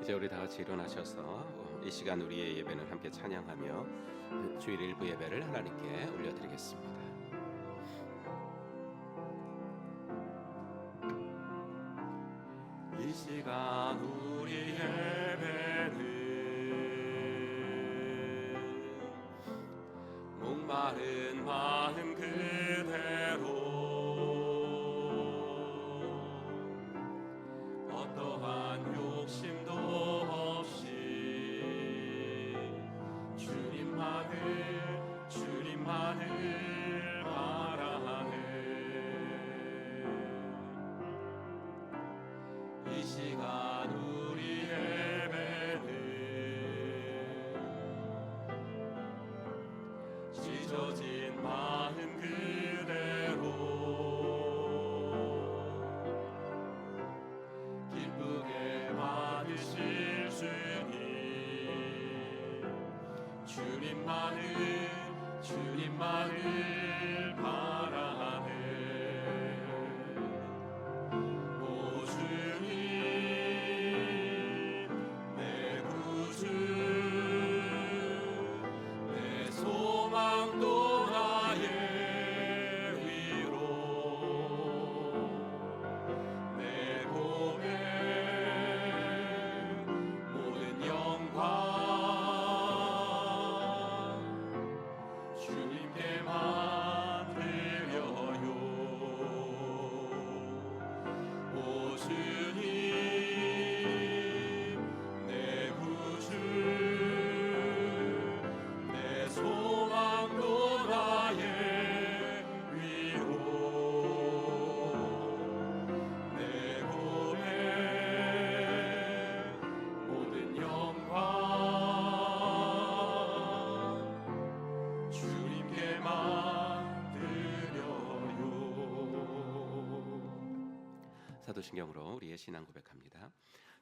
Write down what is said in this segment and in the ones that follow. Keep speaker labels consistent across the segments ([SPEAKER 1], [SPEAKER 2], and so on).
[SPEAKER 1] 이제 우리 다 같이 일어나셔서 이 시간 우리의 예배는 함께 찬양하며 주일 일부 예배를 하나님께 올려드리겠습니다. 이 시간 우리 예배는 목마른 마음 그대로 어떠한 욕심도 없이 주님만을 바라네. 이 시간 우리 예배는 찢어진 마음 그대로 기쁘게 받으실 주님, 주님만을 바라네. 오 주님 내 구주, 내 소망 또 나의 위로, 내 고백 모든 영광 주님께만 드려요. 오 주님 내 구주, 내 소망 또 나의 위로, 내 고백 모든 영광 주님께만 드려요. 사도신경으로 우리의 신앙 고백합니다.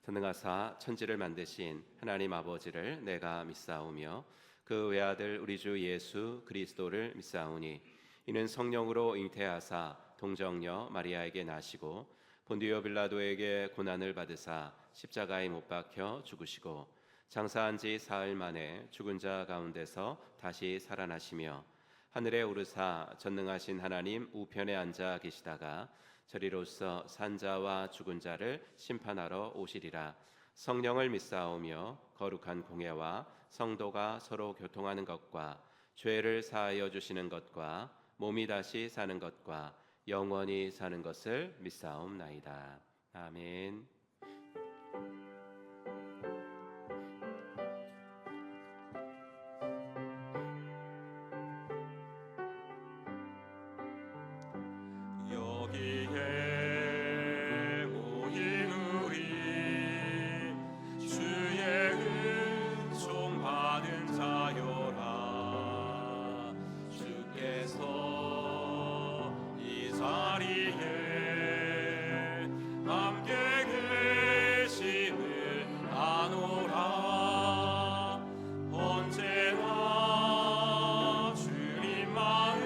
[SPEAKER 1] 전능하사 천지를 만드신 하나님 아버지를 내가 믿사오며 그 외아들 우리 주 예수 그리스도를 믿사오니 이는 성령으로 잉태하사 동정녀 마리아에게 나시고 본디오 빌라도에게 고난을 받으사 십자가에 못 박혀 죽으시고 장사한 지 사흘 만에 죽은 자 가운데서 다시 살아나시며 하늘에 오르사 전능하신 하나님 우편에 앉아 계시다가 저리로서 산자와 죽은 자를 심판하러 오시리라. 성령을 믿사오며 거룩한 공예와 성도가 서로 교통하는 것과 죄를 사하여 주시는 것과 몸이 다시 사는 것과 영원히 사는 것을 믿사옵나이다. 아멘. 여기에 모인 우리 주의 은총 받은 자여라. 주께서 이 자리에 함께 계심을 아노라. 언제나 주님만을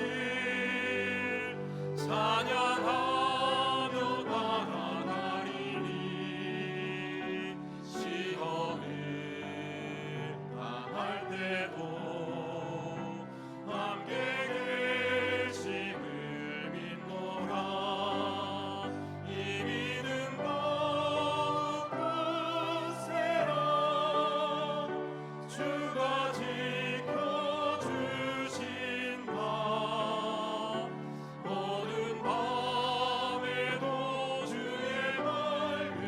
[SPEAKER 1] 찬양하며 따라가리니 시험을 당할 때도 함께 계심을 믿노라. 이 믿음 더욱 굳세라. 주가 지켜주신다. 어두운 밤에도 주의 밝음이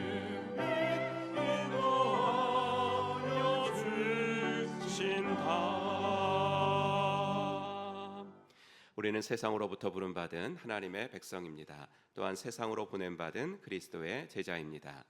[SPEAKER 1] 인도하여 주신다. 우리는 세상으로부터 부름받은 하나님의 백성입니다. 또한 세상으로 보냄받은 그리스도의 제자입니다.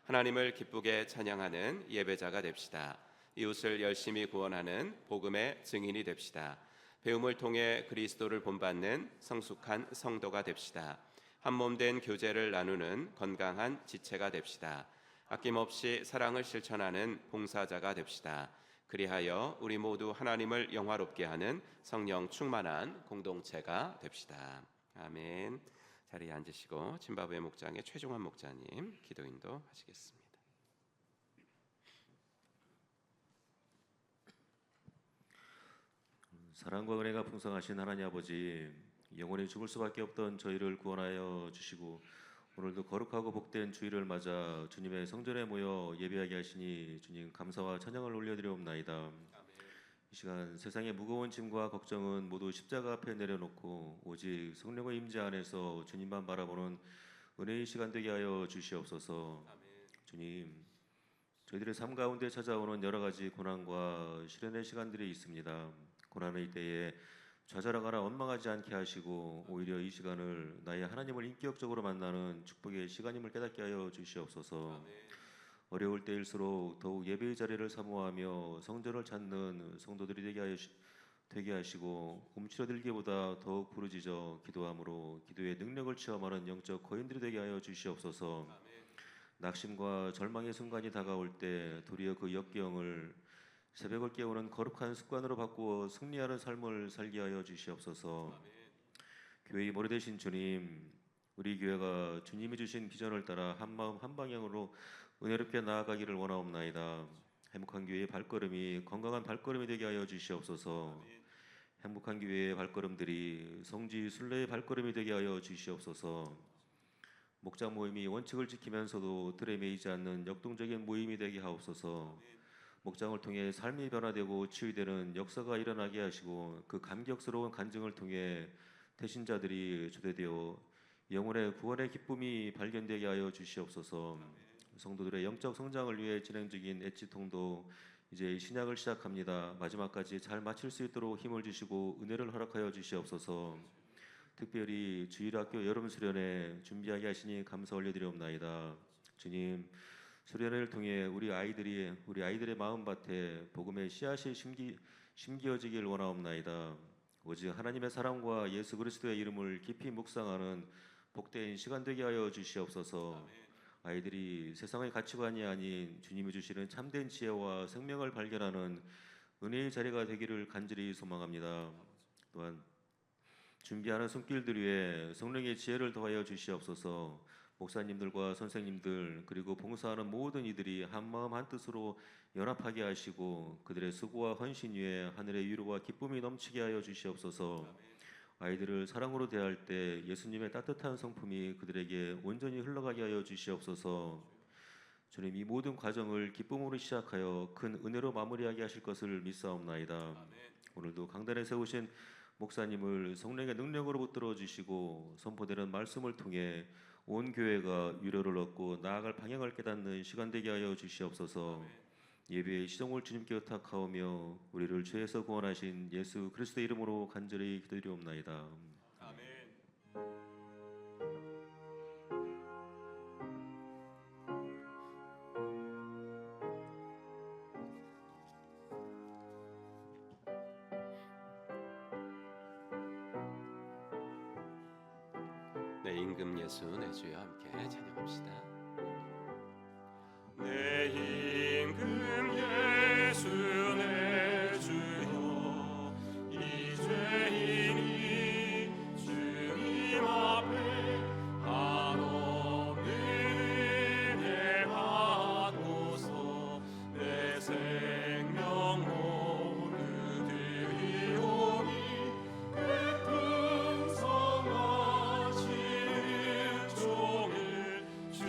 [SPEAKER 1] 하나님을 기쁘게 찬양하는 예배자가 됩시다. 이웃을 열심히 구원하는 복음의 증인이 됩시다. 배움을 통해 그리스도를 본받는 성숙한 성도가 됩시다. 한몸된 교제를 나누는 건강한 지체가 됩시다. 아낌없이 사랑을 실천하는 봉사자가 됩시다. 그리하여 우리 모두 하나님을 영화롭게 하는 성령 충만한 공동체가 됩시다. 아멘. 자리에 앉으시고 짐바브웨 목장의 최종환 목자님 기도 인도하시겠습니다.
[SPEAKER 2] 사랑과 은혜가 풍성하신 하나님 아버지, 영원히 죽을 수밖에 없던 저희를 구원하여 주시고 오늘도 거룩하고 복된 주일을 맞아 주님의 성전에 모여 예배하게 하시니 주님 감사와 찬양을 올려드리옵나이다. 이 시간 세상의 무거운 짐과 걱정은 모두 십자가 앞에 내려놓고 오직 성령의 임재 안에서 주님만 바라보는 은혜의 시간 되게 하여 주시옵소서. 주님, 저희들의 삶 가운데 찾아오는 여러 가지 고난과 시련의 시간들이 있습니다. 고난의 때에 좌절하거나 원망하지 않게 하시고 오히려 이 시간을 나의 하나님을 인격적으로 만나는 축복의 시간임을 깨닫게 하여 주시옵소서. 어려울 때일수록 더욱 예배의 자리를 사모하며 성전을 찾는 성도들이 되게 하시고 움츠러들기보다 더욱 부르짖어 기도함으로 기도의 능력을 체험하는 영적 거인들이 되게 하여 주시옵소서. 낙심과 절망의 순간이 다가올 때 도리어 그 역경을 새벽을 깨우는 거룩한 습관으로 바꾸어 승리하는 삶을 살게 하여 주시옵소서. 교회의 머리 되신 주님, 우리 교회가 주님이 주신 비전을 따라 한마음 한방향으로 은혜롭게 나아가기를 원하옵나이다. 행복한 교회의 발걸음이 건강한 발걸음이 되게 하여 주시옵소서. 행복한 교회의 발걸음들이 성지 순례의 발걸음이 되게 하여 주시옵소서. 목장 모임이 원칙을 지키면서도 틀에 매이지 않는 역동적인 모임이 되게 하옵소서. 목장을 통해 삶이 변화되고 치유되는 역사가 일어나게 하시고 그 감격스러운 간증을 통해 태신자들이 초대되어 영혼의 구원의 기쁨이 발견되게 하여 주시옵소서. 성도들의 영적 성장을 위해 진행 중인 엣지통도 이제 신약을 시작합니다. 마지막까지 잘 마칠 수 있도록 힘을 주시고 은혜를 허락하여 주시옵소서. 특별히 주일학교 여름 수련회 준비하게 하시니 감사 올려드리옵나이다. 주님, 수련회를 통해 우리 아이들의 마음밭에 복음의 씨앗이 심기어지길 원하옵나이다. 오직 하나님의 사랑과 예수 그리스도의 이름을 깊이 묵상하는 복된 시간 되게 하여 주시옵소서. 아이들이 세상의 가치관이 아닌 주님이 주시는 참된 지혜와 생명을 발견하는 은혜의 자리가 되기를 간절히 소망합니다. 또한 준비하는 손길들 위해 성령의 지혜를 더하여 주시옵소서. 목사님들과 선생님들 그리고 봉사하는 모든 이들이 한마음 한뜻으로 연합하게 하시고 그들의 수고와 헌신 위에 하늘의 위로와 기쁨이 넘치게 하여 주시옵소서. 아이들을 사랑으로 대할 때 예수님의 따뜻한 성품이 그들에게 온전히 흘러가게 하여 주시옵소서. 주님, 이 모든 과정을 기쁨으로 시작하여 큰 은혜로 마무리하게 하실 것을 믿사옵나이다. 오늘도 강단에 세우신 목사님을 성령의 능력으로 붙들어 주시고 선포되는 말씀을 통해 온 교회가 위로를 얻고 나아갈 방향을 깨닫는 시간 되게 하여 주시옵소서. 예배의 시종을 주님께 의탁하오며 우리를 죄에서 구원하신 예수 그리스도의 이름으로 간절히 기도드리옵나이다.
[SPEAKER 1] 네, 임금 예수 내 주여 함께 찬양합시다.
[SPEAKER 3] 내 임금 예수 내 주여 이 죄인이 주님 앞에 한없는 은혜 받고서 내 생명 모두 드리오니 그 풍성하신 종일 주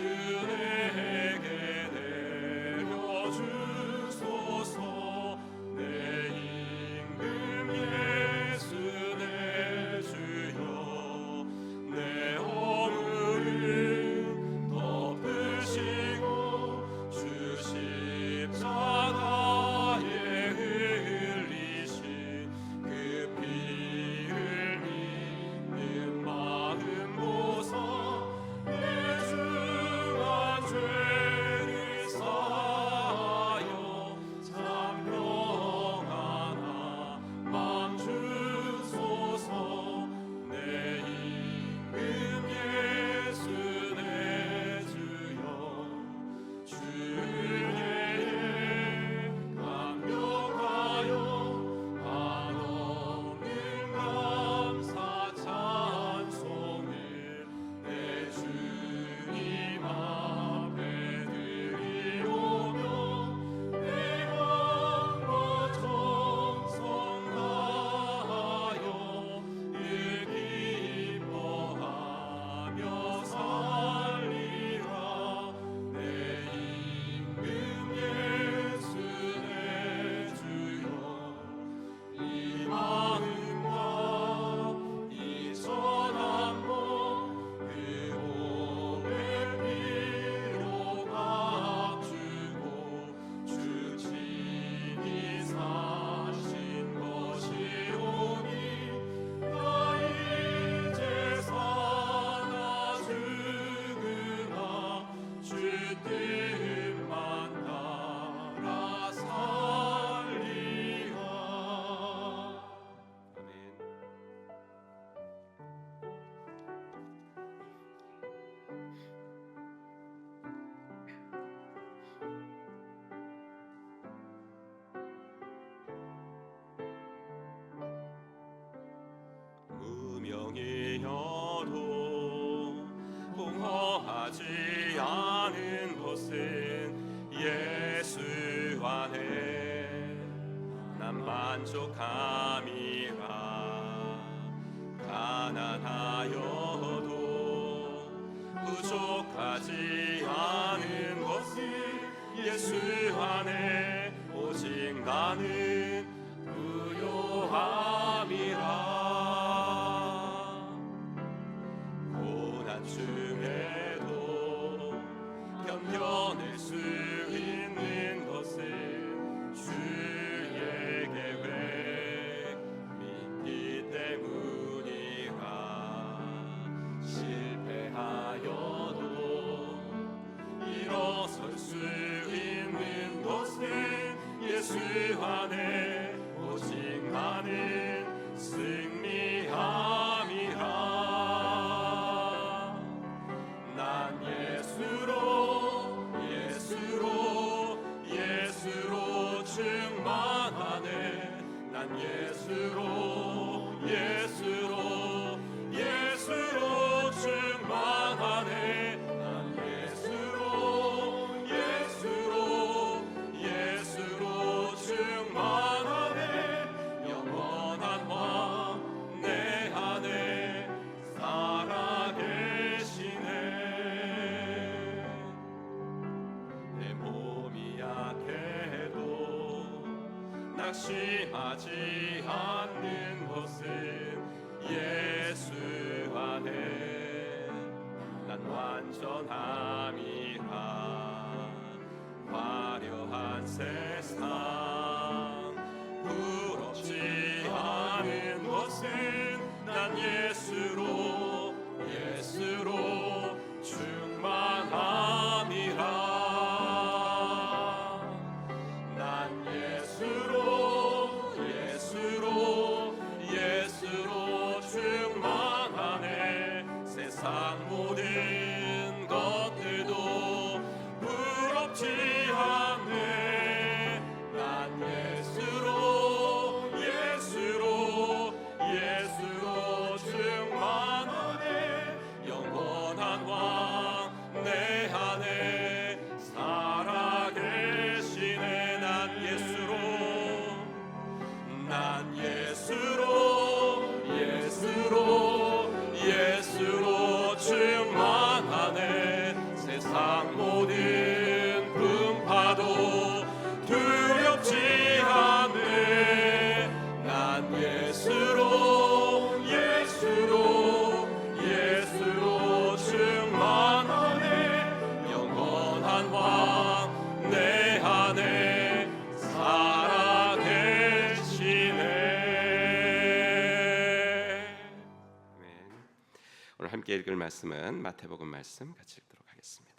[SPEAKER 3] 만족함이라. 가난하여도 부족하지 않은 것은 예수 안에 오직 나는 부요함이라. 고난 중에도 견뎌낼 수 있는 것은 주의 계획 믿기 때문이라. 실패하여도 일어설 수 있는 것은 예수 안에 오직 나는 승리함이라. 난 예수로 충만하네. 난 예수로 충만하네. 난 예수로 충만하네. 영원한 왕 내 안에 살아계시네. 내 몸이 약해도 낙심하지 않는 것은 예수 안에 난 완전함이라. 화려한 세상 부럽지 않은 것은 난 예수로 충만함이라. 난 예수로 충만하네. 세상 모든 것들도 부럽지 않네. 난 예수로 충만하네. 영원한 왕 내 안에 살아계시네. 난 예수로 충만하네. 세상 모든 풍파도 두렵지 않네. 난 예수로 충만하네. 영원한 왕 내 안에
[SPEAKER 1] 오늘 함께 읽을 말씀은 마태복음 말씀 같이 읽도록 하겠습니다.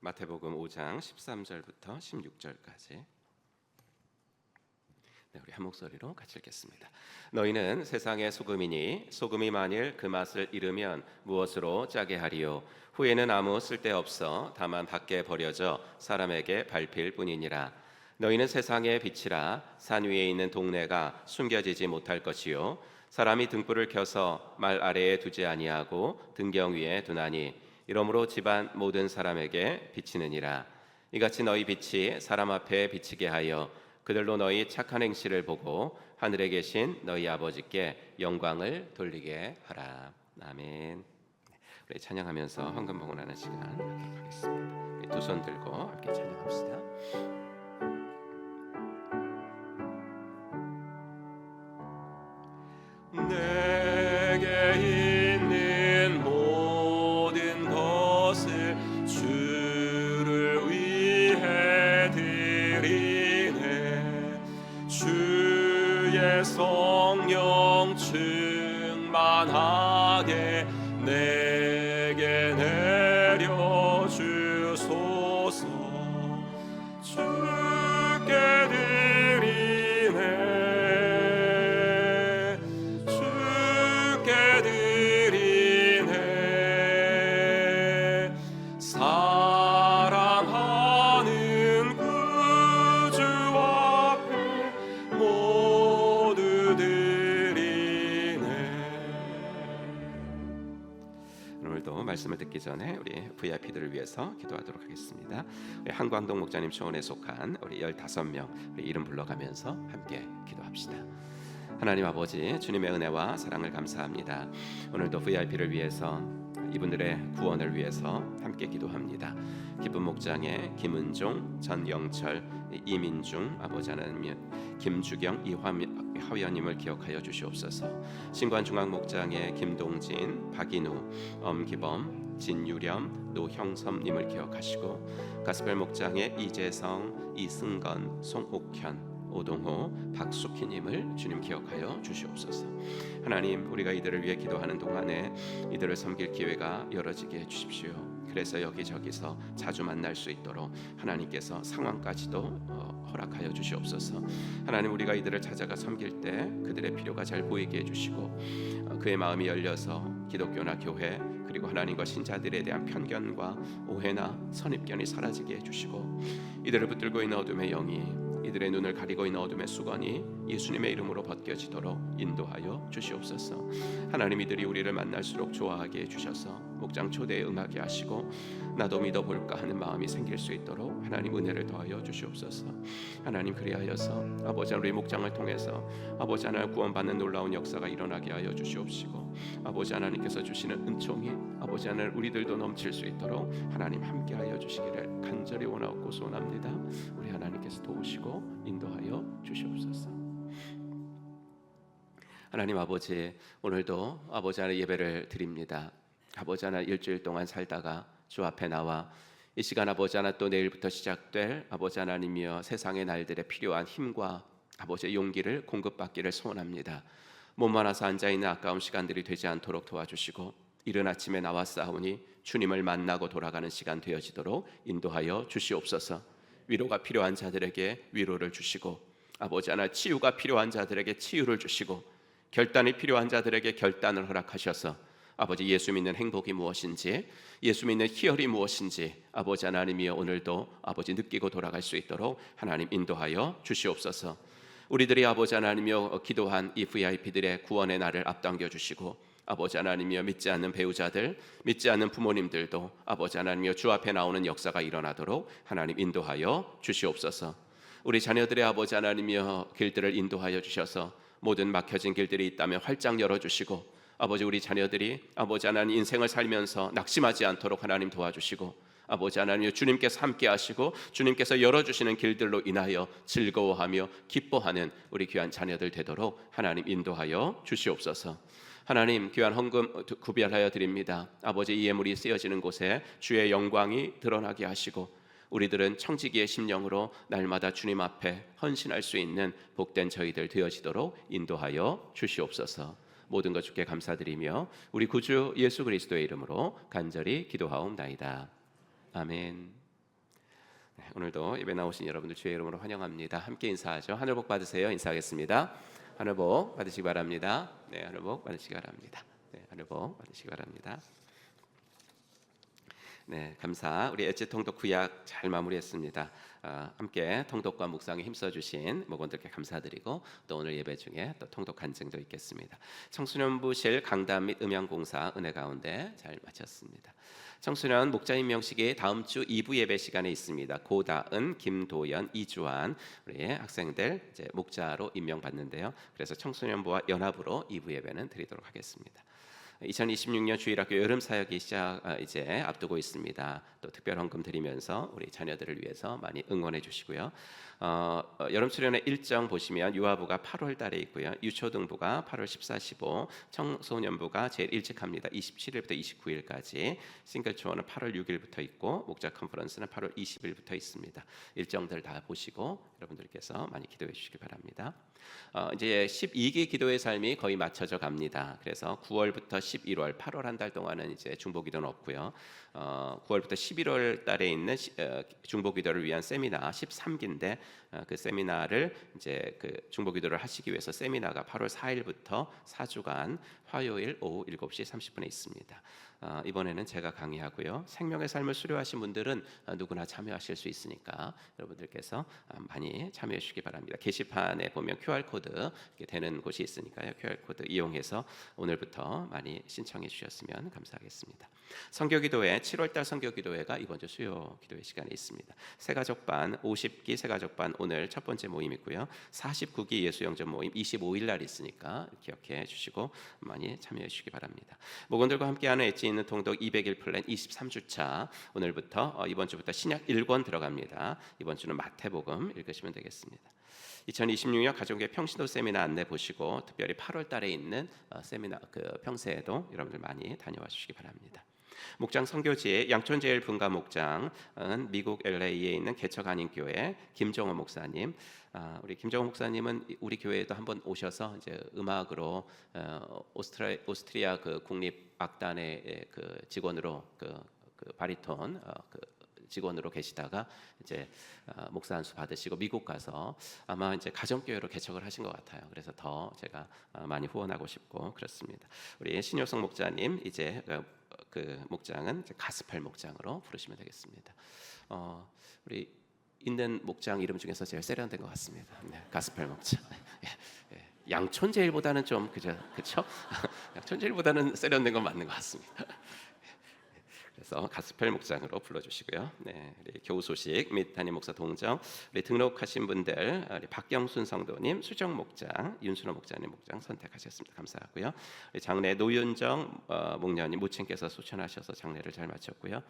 [SPEAKER 1] 마태복음 5장 13절부터 16절까지. 네, 우리 한 목소리로 같이 읽겠습니다. 너희는 세상의 소금이니 소금이 만일 그 맛을 잃으면 무엇으로 짜게 하리요? 후에는 아무 쓸데없어 다만 밖에 버려져 사람에게 밟힐 뿐이니라. 너희는 세상의 빛이라. 산 위에 있는 동네가 숨겨지지 못할 것이요 사람이 등불을 켜서 말 아래에 두지 아니하고 등경 위에 두나니 이러므로 집안 모든 사람에게 비치느니라. 이같이 너희 빛이 사람 앞에 비치게 하여 그들로 너희 착한 행실을 보고 하늘에 계신 너희 아버지께 영광을 돌리게 하라. 아멘. 우리 찬양하면서 헌금 봉헌하는 시간 갖도록 하겠습니다. 두 손 들고 함께 찬양합시다.
[SPEAKER 3] 내게 있는 모든 것을 주를 위해 드리네. 주의 성령 충만하게 내게 내려주소서. 주께 드리네. 사랑하는 구주 앞에 모두 드리네.
[SPEAKER 1] 오늘도 말씀을 듣기 전에 우리 VIP들을 위해서 기도하도록 하겠습니다. 우리 한광동 목자님 초원에 속한 우리 15명 우리 이름 불러가면서 함께 기도합시다. 하나님 아버지, 주님의 은혜와 사랑을 감사합니다. 오늘도 VIP를 위해서, 이분들의 구원을 위해서 함께 기도합니다. 기쁜 목장의 김은종, 전영철, 이민중, 아버지 하나님, 김주경, 이화연님을 기억하여 주시옵소서. 신관중앙목장의 김동진, 박인우, 엄기범, 진유렴, 노형섭님을 기억하시고, 가스펠 목장의 이재성, 이승건, 송옥현, 오동호, 박숙희님을 주님 기억하여 주시옵소서. 하나님, 우리가 이들을 위해 기도하는 동안에 이들을 섬길 기회가 열어지게 해주십시오. 그래서 여기저기서 자주 만날 수 있도록 하나님께서 상황까지도 허락하여 주시옵소서. 하나님, 우리가 이들을 찾아가 섬길 때 그들의 필요가 잘 보이게 해주시고, 그의 마음이 열려서 기독교나 교회 그리고 하나님과 신자들에 대한 편견과 오해나 선입견이 사라지게 해주시고, 이들을 붙들고 있는 어둠의 영이, 이들의 눈을 가리고 있는 어둠의 수건이 예수님의 이름으로 벗겨지도록 인도하여 주시옵소서. 하나님, 이들이 우리를 만날수록 좋아하게 해주셔서 목장 초대에 응하게 하시고 나도 믿어볼까 하는 마음이 생길 수 있도록 하나님 은혜를 더하여 주시옵소서. 하나님, 그리하여서 아버지 우리 목장을 통해서 아버지 하나님 구원받는 놀라운 역사가 일어나게 하여 주시옵시고, 아버지 하나님께서 주시는 은총이 아버지 하나님 우리들도 넘칠 수 있도록 하나님 함께하여 주시기를 간절히 원하고 소원합니다. 우리 하나님께서 도우시고 인도하여 주시옵소서. 하나님 아버지, 오늘도 아버지 하나님 예배를 드립니다. 아버지 하나님 일주일 동안 살다가 주 앞에 나와 이 시간 아버지 하나님 또 내일부터 시작될 아버지 하나님이여 세상의 날들에 필요한 힘과 아버지의 용기를 공급받기를 소원합니다. 몸만 와서 앉아있는 아까운 시간들이 되지 않도록 도와주시고, 이른 아침에 나와 싸우니 주님을 만나고 돌아가는 시간 되어지도록 인도하여 주시옵소서. 위로가 필요한 자들에게 위로를 주시고, 아버지 하나 치유가 필요한 자들에게 치유를 주시고, 결단이 필요한 자들에게 결단을 허락하셔서 아버지 예수 믿는 행복이 무엇인지, 예수 믿는 희열이 무엇인지 아버지 하나님이여 오늘도 아버지 느끼고 돌아갈 수 있도록 하나님 인도하여 주시옵소서. 우리들이 아버지 하나님이여 기도한 이 VIP들의 구원의 날을 앞당겨 주시고, 아버지 하나님이여 믿지 않는 배우자들, 믿지 않는 부모님들도 아버지 하나님이여 주 앞에 나오는 역사가 일어나도록 하나님 인도하여 주시옵소서. 우리 자녀들의 아버지 하나님이여 길들을 인도하여 주셔서 모든 막혀진 길들이 있다면 활짝 열어주시고, 아버지 우리 자녀들이 아버지 하나님 인생을 살면서 낙심하지 않도록 하나님 도와주시고, 아버지 하나님 주님께서 함께 하시고 주님께서 열어주시는 길들로 인하여 즐거워하며 기뻐하는 우리 귀한 자녀들 되도록 하나님 인도하여 주시옵소서. 하나님, 귀한 헌금 구별하여 드립니다. 아버지 이 예물이 쓰여지는 곳에 주의 영광이 드러나게 하시고, 우리들은 청지기의 심령으로 날마다 주님 앞에 헌신할 수 있는 복된 저희들 되어지도록 인도하여 주시옵소서. 모든 것 주께 감사드리며 우리 구주 예수 그리스도의 이름으로 간절히 기도하옵나이다. 아멘. 네, 오늘도 예배 나오신 여러분들 주의 이름으로 환영합니다. 함께 인사하죠. 하늘 복 받으세요. 인사하겠습니다. 하늘 복 받으시기 바랍니다. 네, 하늘 복 받으시기 바랍니다. 네, 하늘 복 받으시기 바랍니다. 네, 감사. 우리 엣지 통독 구약 잘 마무리했습니다. 함께 통독과 묵상에 힘써주신 목원들께 감사드리고, 또 오늘 예배 중에 또 통독 간증도 있겠습니다. 청소년부실 강단 및 음향공사 은혜 가운데 잘 마쳤습니다. 청소년 목자 임명식이 다음 주 2부 예배 시간에 있습니다. 고다은, 김도연, 이주환 우리 학생들 이제 목자로 임명받는데요. 그래서 청소년부와 연합으로 2부 예배는 드리도록 하겠습니다. 2026년 주일학교 여름 사역이 이제 앞두고 있습니다. 또 특별 헌금 드리면서 우리 자녀들을 위해서 많이 응원해 주시고요. 여름 수련회 일정 보시면 유아부가 8월 달에 있고요. 유초등부가 8월 14, 15, 청소년부가 제일 일찍 합니다. 27일부터 29일까지. 싱글초원은 8월 6일부터 있고, 목자 컨퍼런스는 8월 20일부터 있습니다. 일정들 다 보시고 여러분들께서 많이 기도해 주시기 바랍니다. 이제 12기 기도의 삶이 거의 맞춰져 갑니다. 그래서 9월부터 11월, 8월 한 달 동안은 이제 중보기도는 없고요. 9월부터 11월 달에 있는 중보기도를 위한 세미나 13기인데, 그 세미나를 이제 그 중보기도를 하시기 위해서 세미나가 8월 4일부터 4주간 화요일 오후 7시 30분에 있습니다. 이번에는 제가 강의하고요. 생명의 삶을 수료하신 분들은 누구나 참여하실 수 있으니까 여러분들께서 많이 참여해 주시기 바랍니다. 게시판에 보면 QR코드 이렇게 되는 곳이 있으니까요. QR코드 이용해서 오늘부터 많이 신청해 주셨으면 감사하겠습니다. 선교기도회 7월달 선교기도회가 이번 주 수요 기도회 시간에 있습니다. 새가족반 50기 새가족반 오늘 첫 번째 모임이고요. 49기 예수영전 모임 25일 날 있으니까 기억해 주시고 많이 참여해 주시기 바랍니다. 목원들과 함께하는 엣지 있는 통독 200일 플랜 23주차 오늘부터 이번 주부터 신약 1권 들어갑니다. 이번 주는 마태복음 읽으시면 되겠습니다. 2026년 가족의 평신도 세미나 안내 보시고 특별히 8월 달에 있는 세미나 평세에도 여러분들 많이 다녀와 주시기 바랍니다. 목장 선교지의 양촌제일 분가 목장은 미국 LA에 있는 개척한인교회 김정호 목사님. 우리 김정호 목사님은 우리 교회에도 한번 오셔서 이제 음악으로 오스트리아 그 국립 악단의 그 직원으로 그 바리톤 직원으로 계시다가 이제 목사 안수 받으시고 미국 가서 아마 이제 가정교회로 개척을 하신 것 같아요. 그래서 더 제가 많이 후원하고 싶고 그렇습니다. 우리 신효성 목자님 이제 그 목장은 이제 가스펠 목장으로 부르시면 되겠습니다. 우리 있는 목장 이름 중에서 제일 세련된 것 같습니다. 네, 가스펠 목장. 양촌제일보다는 좀 그죠? 양촌제일보다는 세련된 건 맞는 것 같습니다. 그래서 가스펠 목장으로 불러주시고요. 네, 우리 교우 소식 및 담임 목사 동정, 우리 등록하신 분들, 우리 박경순 성도님, 수정 목장, 윤순호 목자님 목장 선택하셨습니다. 감사하고요. 우리 장례 노윤정 목녀님 모친께서 소천하셔서 장례를 잘 마쳤고요.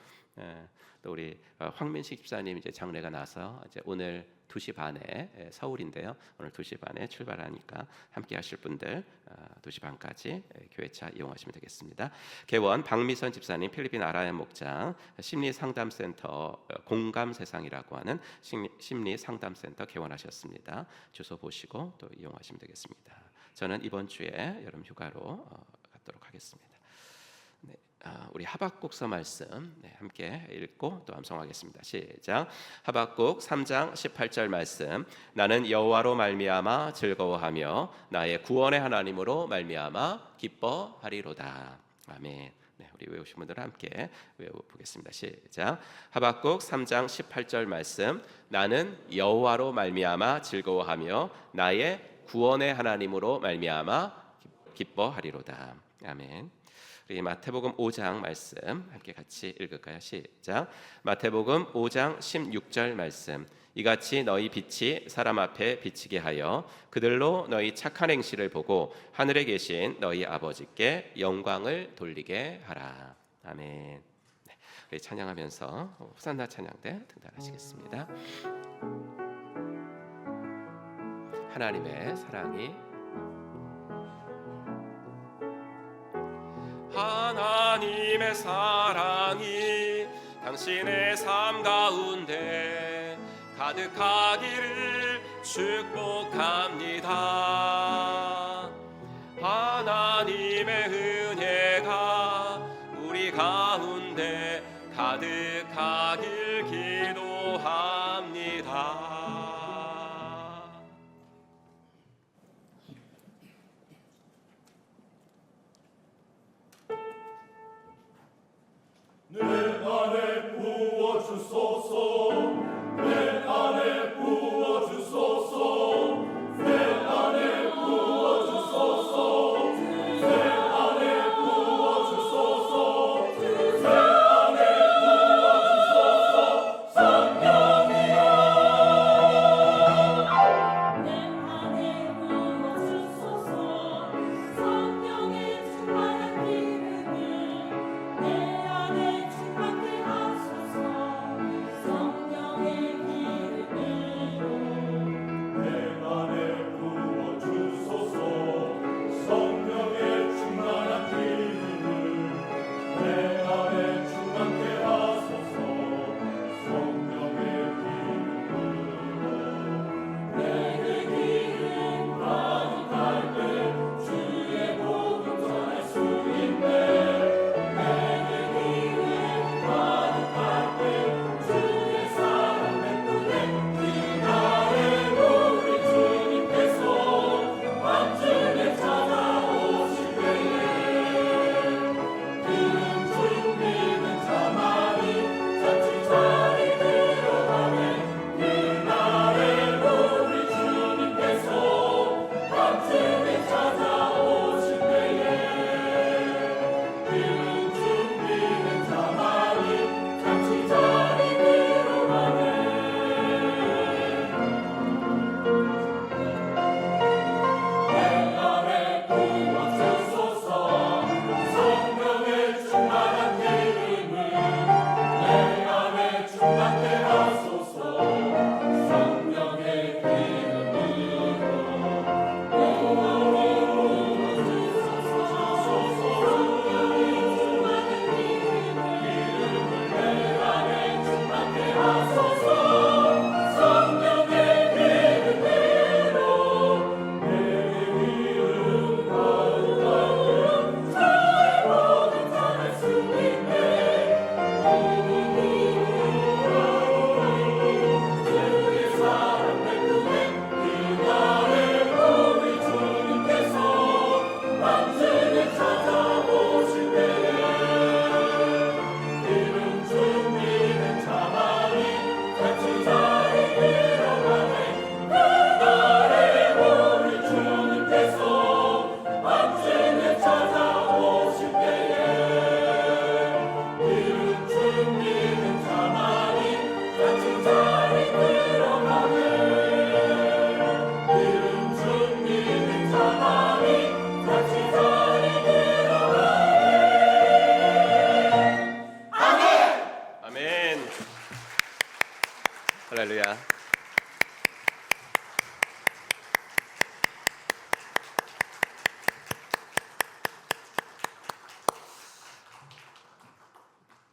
[SPEAKER 1] 또 우리 황민식 집사님 이제 장례가 나서 이제 오늘 2시 반에 서울인데요. 오늘 2시 반에 출발하니까 함께 하실 분들 2시 반까지 교회차 이용하시면 되겠습니다. 개원 박미선 집사님 필리핀 아라얀 목장 심리상담센터 공감세상이라고 하는 심리상담센터 개원하셨습니다. 주소 보시고 또 이용하시면 되겠습니다. 저는 이번 주에 여름 휴가로 갔도록 하겠습니다. 네, 우리 하박국서 말씀 함께 읽고 또 암송하겠습니다. 시작. 하박국 3장 18절 말씀. 나는 여호와로 말미암아 즐거워하며 나의 구원의 하나님으로 말미암아 기뻐하리로다. 아멘. 네, 우리 외우신 분들은 함께 외워보겠습니다. 시작. 하박국 3장 18절 말씀. 나는 여호와로 말미암아 즐거워하며 나의 구원의 하나님으로 말미암아 기뻐하리로다. 아멘. 우리 마태복음 5장 말씀 함께 같이 읽을까요? 시작. 마태복음 5장 16절 말씀. 이같이 너희 빛이 사람 앞에 비치게 하여 그들로 너희 착한 행실을 보고 하늘에 계신 너희 아버지께 영광을 돌리게 하라. 아멘. 네, 우리 찬양하면서 호산나 찬양대 등단하시겠습니다. 하나님의 사랑이
[SPEAKER 3] 하나님의 사랑이 당신의 삶 가운데 가득하기를 축복합니다. 하나님의 은혜가 우리 가운데 가득하길 기도합니다.
[SPEAKER 4] 내 안에 부어주소서 내 안에 부어주소서 내 안에 부어주소서 내 안에 부어주소서 내 안에 부어주소서 성령이여 내 안에 부어주소서 성령의 충만한 기름을 내 안에 충만케 하소서 성령의 기름으로 내 안에 부어주소서 성령의 충만한 기름을 내 안에 충만케 하소서 성령의 기름으로 내게 기름 가득할 때 주의 복음 전할 수 있네 내게 기름 가득할 때 주의 사랑 베푸네 그날에 우리 주님께서 밤중에 찾아오실 때에 기름 주인 믿는 자만이 잔치 자리 들어가네 그날에 우리 주님께서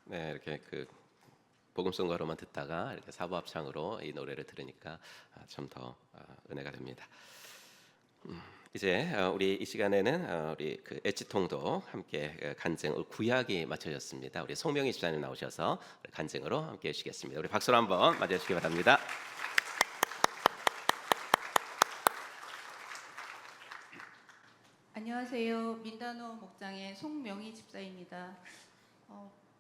[SPEAKER 1] 네, 이렇게 그 복음송가로만 듣다가 이렇게 사부 합창으로 이 노래를 들으니까 좀 더 은혜가 됩니다. 이제 우리 이 시간에는 우리 그 엣지통도 함께 간증 구약이 맞춰졌습니다. 우리 송명희 집사님 나오셔서 간증으로 함께 해주시겠습니다. 우리 박수로 한번 맞이해주시기 바랍니다.
[SPEAKER 5] 안녕하세요. 민다노 목장의 송명희 집사입니다.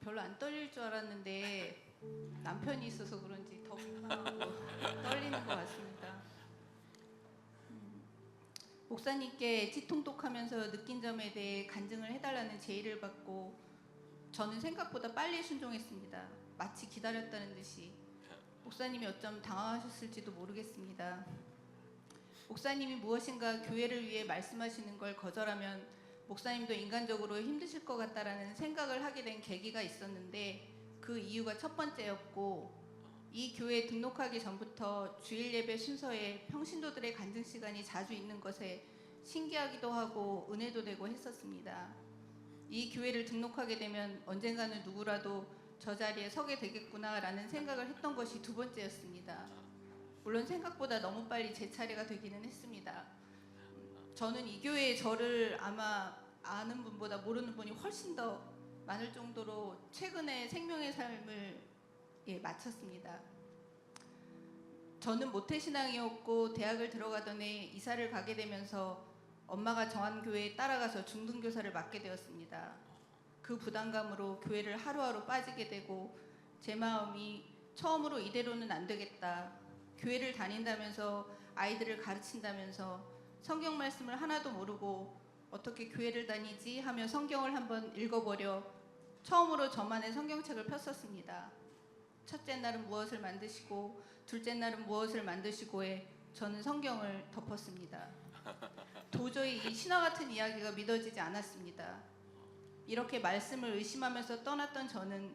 [SPEAKER 5] 별로 안 떨릴 줄 알았는데 남편이 있어서 그런지 더 민망하고 떨리는 것 같습니다. 목사님께 찌통독하면서 느낀 점에 대해 간증을 해달라는 제의를 받고 저는 생각보다 빨리 순종했습니다. 마치 기다렸다는 듯이. 목사님이 어쩜 당황하셨을지도 모르겠습니다. 목사님이 무엇인가 교회를 위해 말씀하시는 걸 거절하면 목사님도 인간적으로 힘드실 것 같다라는 생각을 하게 된 계기가 있었는데 그 이유가 첫 번째였고, 이 교회에 등록하기 전부터 주일 예배 순서에 평신도들의 간증 시간이 자주 있는 것에 신기하기도 하고 은혜도 되고 했었습니다. 이 교회를 등록하게 되면 언젠가는 누구라도 저 자리에 서게 되겠구나라는 생각을 했던 것이 두 번째였습니다. 물론 생각보다 너무 빨리 제 차례가 되기는 했습니다. 저는 이 교회의 저를 아마 아는 분보다 모르는 분이 훨씬 더 많을 정도로 최근에 생명의 삶을 마쳤습니다. 저는 모태신앙이었고 대학을 들어가던 해 이사를 가게 되면서 엄마가 정한 교회에 따라가서 중등교사를 맡게 되었습니다. 그 부담감으로 교회를 하루하루 빠지게 되고 제 마음이 처음으로 이대로는 안 되겠다. 교회를 다닌다면서 아이들을 가르친다면서 성경 말씀을 하나도 모르고 어떻게 교회를 다니지 하며 성경을 한번 읽어보려 처음으로 저만의 성경책을 폈었습니다. 첫째 날은 무엇을 만드시고 둘째 날은 무엇을 만드시고에 저는 성경을 덮었습니다. 도저히 이 신화 같은 이야기가 믿어지지 않았습니다. 이렇게 말씀을 의심하면서 떠났던 저는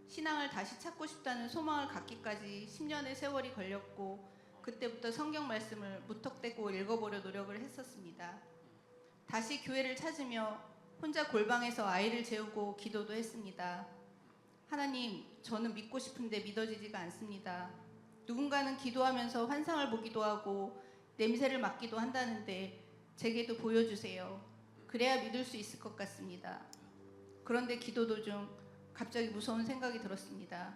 [SPEAKER 5] 신앙을 다시 찾고 싶다는 소망을 갖기까지 10년의 세월이 걸렸고 그때부터 성경 말씀을 무턱대고 읽어보려 노력을 했었습니다. 다시 교회를 찾으며 혼자 골방에서 아이를 재우고 기도도 했습니다. 하나님, 저는 믿고 싶은데 믿어지지가 않습니다. 누군가는 기도하면서 환상을 보기도 하고 냄새를 맡기도 한다는데 제게도 보여주세요. 그래야 믿을 수 있을 것 같습니다. 그런데 기도 도중 갑자기 무서운 생각이 들었습니다.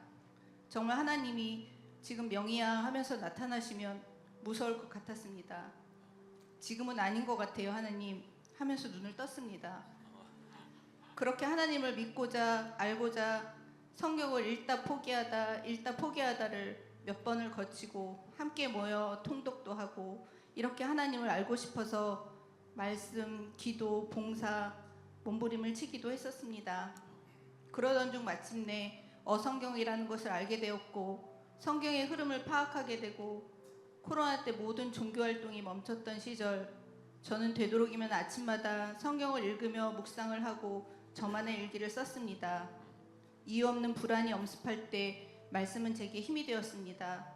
[SPEAKER 5] 정말 하나님이 지금 명희야 하면서 나타나시면 무서울 것 같았습니다. 지금은 아닌 것 같아요, 하나님 하면서 눈을 떴습니다. 그렇게 하나님을 믿고자 알고자 성경을 읽다 포기하다를 몇 번을 거치고 함께 모여 통독도 하고 이렇게 하나님을 알고 싶어서 말씀, 기도, 봉사, 몸부림을 치기도 했었습니다. 그러던 중 마침내 어성경이라는 것을 알게 되었고 성경의 흐름을 파악하게 되고 코로나 때 모든 종교활동이 멈췄던 시절 저는 되도록이면 아침마다 성경을 읽으며 묵상을 하고 저만의 일기를 썼습니다. 이유 없는 불안이 엄습할 때 말씀은 제게 힘이 되었습니다.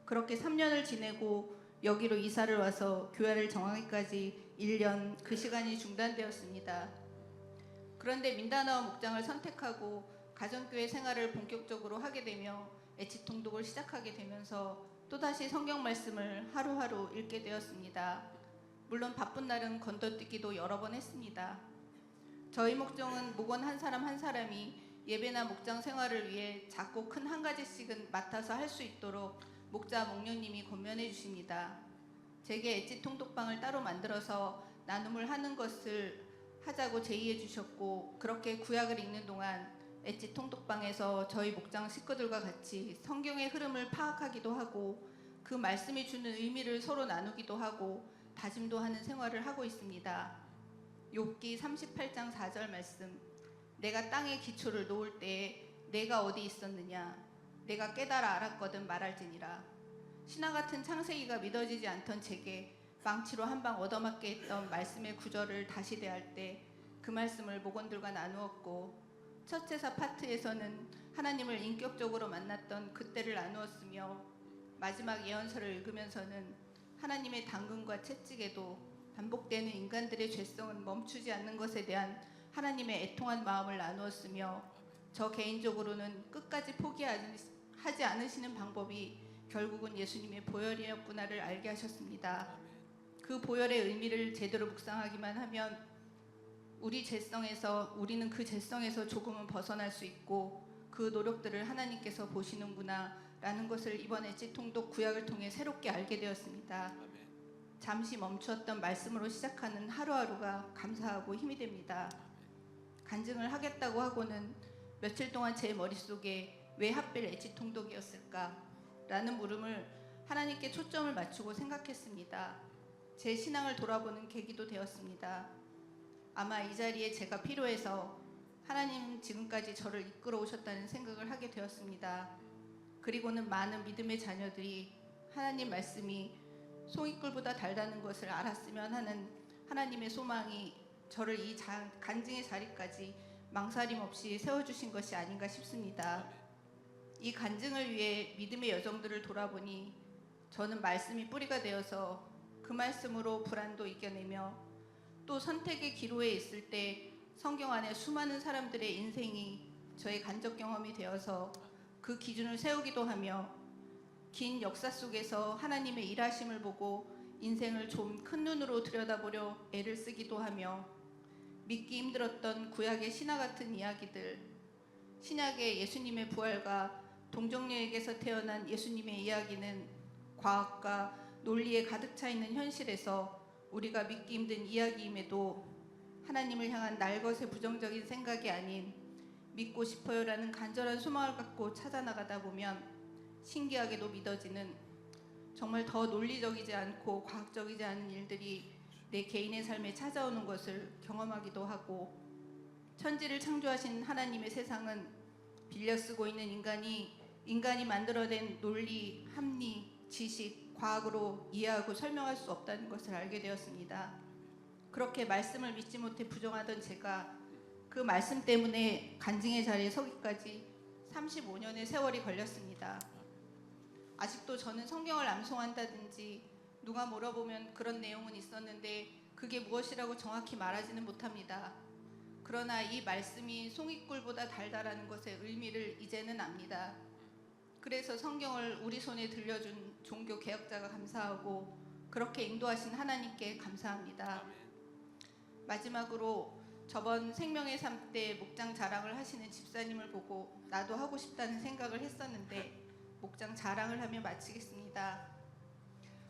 [SPEAKER 5] 그렇게 3년을 지내고 여기로 이사를 와서 교회를 정하기까지 1년 그 시간이 중단되었습니다. 그런데 민다나오 목장을 선택하고 가정교회 생활을 본격적으로 하게 되며 엣지통독을 시작하게 되면서 또다시 성경 말씀을 하루하루 읽게 되었습니다. 물론 바쁜 날은 건너뛰기도 여러 번 했습니다. 저희 목장은 목원 한 사람 한 사람이 예배나 목장 생활을 위해 작고 큰 한 가지씩은 맡아서 할 수 있도록 목자 목녀님이 권면해 주십니다. 제게 엣지 통독방을 따로 만들어서 나눔을 하는 것을 하자고 제의해 주셨고 그렇게 구약을 읽는 동안 엣지 통독방에서 저희 목장 식구들과 같이 성경의 흐름을 파악하기도 하고 그 말씀이 주는 의미를 서로 나누기도 하고 다짐도 하는 생활을 하고 있습니다. 욥기 38장 4절 말씀, 내가 땅에 기초를 놓을 때에 내가 어디 있었느냐, 내가 깨달아 알았거든 말할지니라. 신화 같은 창세기가 믿어지지 않던 제게 망치로 한 방 얻어맞게 했던 말씀의 구절을 다시 대할 때 그 말씀을 목원들과 나누었고 첫 제사 파트에서는 하나님을 인격적으로 만났던 그때를 나누었으며 마지막 예언서를 읽으면서는 하나님의 당근과 채찍에도 반복되는 인간들의 죄성은 멈추지 않는 것에 대한 하나님의 애통한 마음을 나누었으며 저 개인적으로는 끝까지 포기하지 않으시는 방법이 결국은 예수님의 보혈이었구나를 알게 하셨습니다. 그 보혈의 의미를 제대로 묵상하기만 하면 우리는 그 죄성에서 조금은 벗어날 수 있고 그 노력들을 하나님께서 보시는구나 라는 것을 이번 엣지 통독 구약을 통해 새롭게 알게 되었습니다. 잠시 멈추었던 말씀으로 시작하는 하루하루가 감사하고 힘이 됩니다. 간증을 하겠다고 하고는 며칠 동안 제 머릿속에 왜 하필 엣지 통독이었을까 라는 물음을 하나님께 초점을 맞추고 생각했습니다. 제 신앙을 돌아보는 계기도 되었습니다. 아마 이 자리에 제가 필요해서 하나님은 지금까지 저를 이끌어 오셨다는 생각을 하게 되었습니다. 그리고는 많은 믿음의 자녀들이 하나님 말씀이 송이꿀보다 달다는 것을 알았으면 하는 하나님의 소망이 저를 이 간증의 자리까지 망설임 없이 세워주신 것이 아닌가 싶습니다. 이 간증을 위해 믿음의 여정들을 돌아보니 저는 말씀이 뿌리가 되어서 그 말씀으로 불안도 이겨내며 또 선택의 기로에 있을 때 성경 안에 수많은 사람들의 인생이 저의 간접 경험이 되어서 그 기준을 세우기도 하며 긴 역사 속에서 하나님의 일하심을 보고 인생을 좀 큰 눈으로 들여다보려 애를 쓰기도 하며 믿기 힘들었던 구약의 신화 같은 이야기들, 신약의 예수님의 부활과 동정녀에게서 태어난 예수님의 이야기는 과학과 논리에 가득 차 있는 현실에서 우리가 믿기 힘든 이야기임에도 하나님을 향한 날것의 부정적인 생각이 아닌 믿고 싶어요라는 간절한 소망을 갖고 찾아나가다 보면 신기하게도 믿어지는 정말 더 논리적이지 않고 과학적이지 않은 일들이 내 개인의 삶에 찾아오는 것을 경험하기도 하고 천지를 창조하신 하나님의 세상은 빌려 쓰고 있는 인간이 만들어낸 논리, 합리, 지식, 과학으로 이해하고 설명할 수 없다는 것을 알게 되었습니다. 그렇게 말씀을 믿지 못해 부정하던 제가 그 말씀 때문에 간증의 자리에 서기까지 35년의 세월이 걸렸습니다. 아직도 저는 성경을 암송한다든지 누가 물어보면 그런 내용은 있었는데 그게 무엇이라고 정확히 말하지는 못합니다. 그러나 이 말씀이 송이꿀보다 달다라는 것의 의미를 이제는 압니다. 그래서 성경을 우리 손에 들려준 종교 개혁자가 감사하고 그렇게 인도하신 하나님께 감사합니다. 마지막으로 저번 생명의 삶 때 목장 자랑을 하시는 집사님을 보고 나도 하고 싶다는 생각을 했었는데 목장 자랑을 하며 마치겠습니다.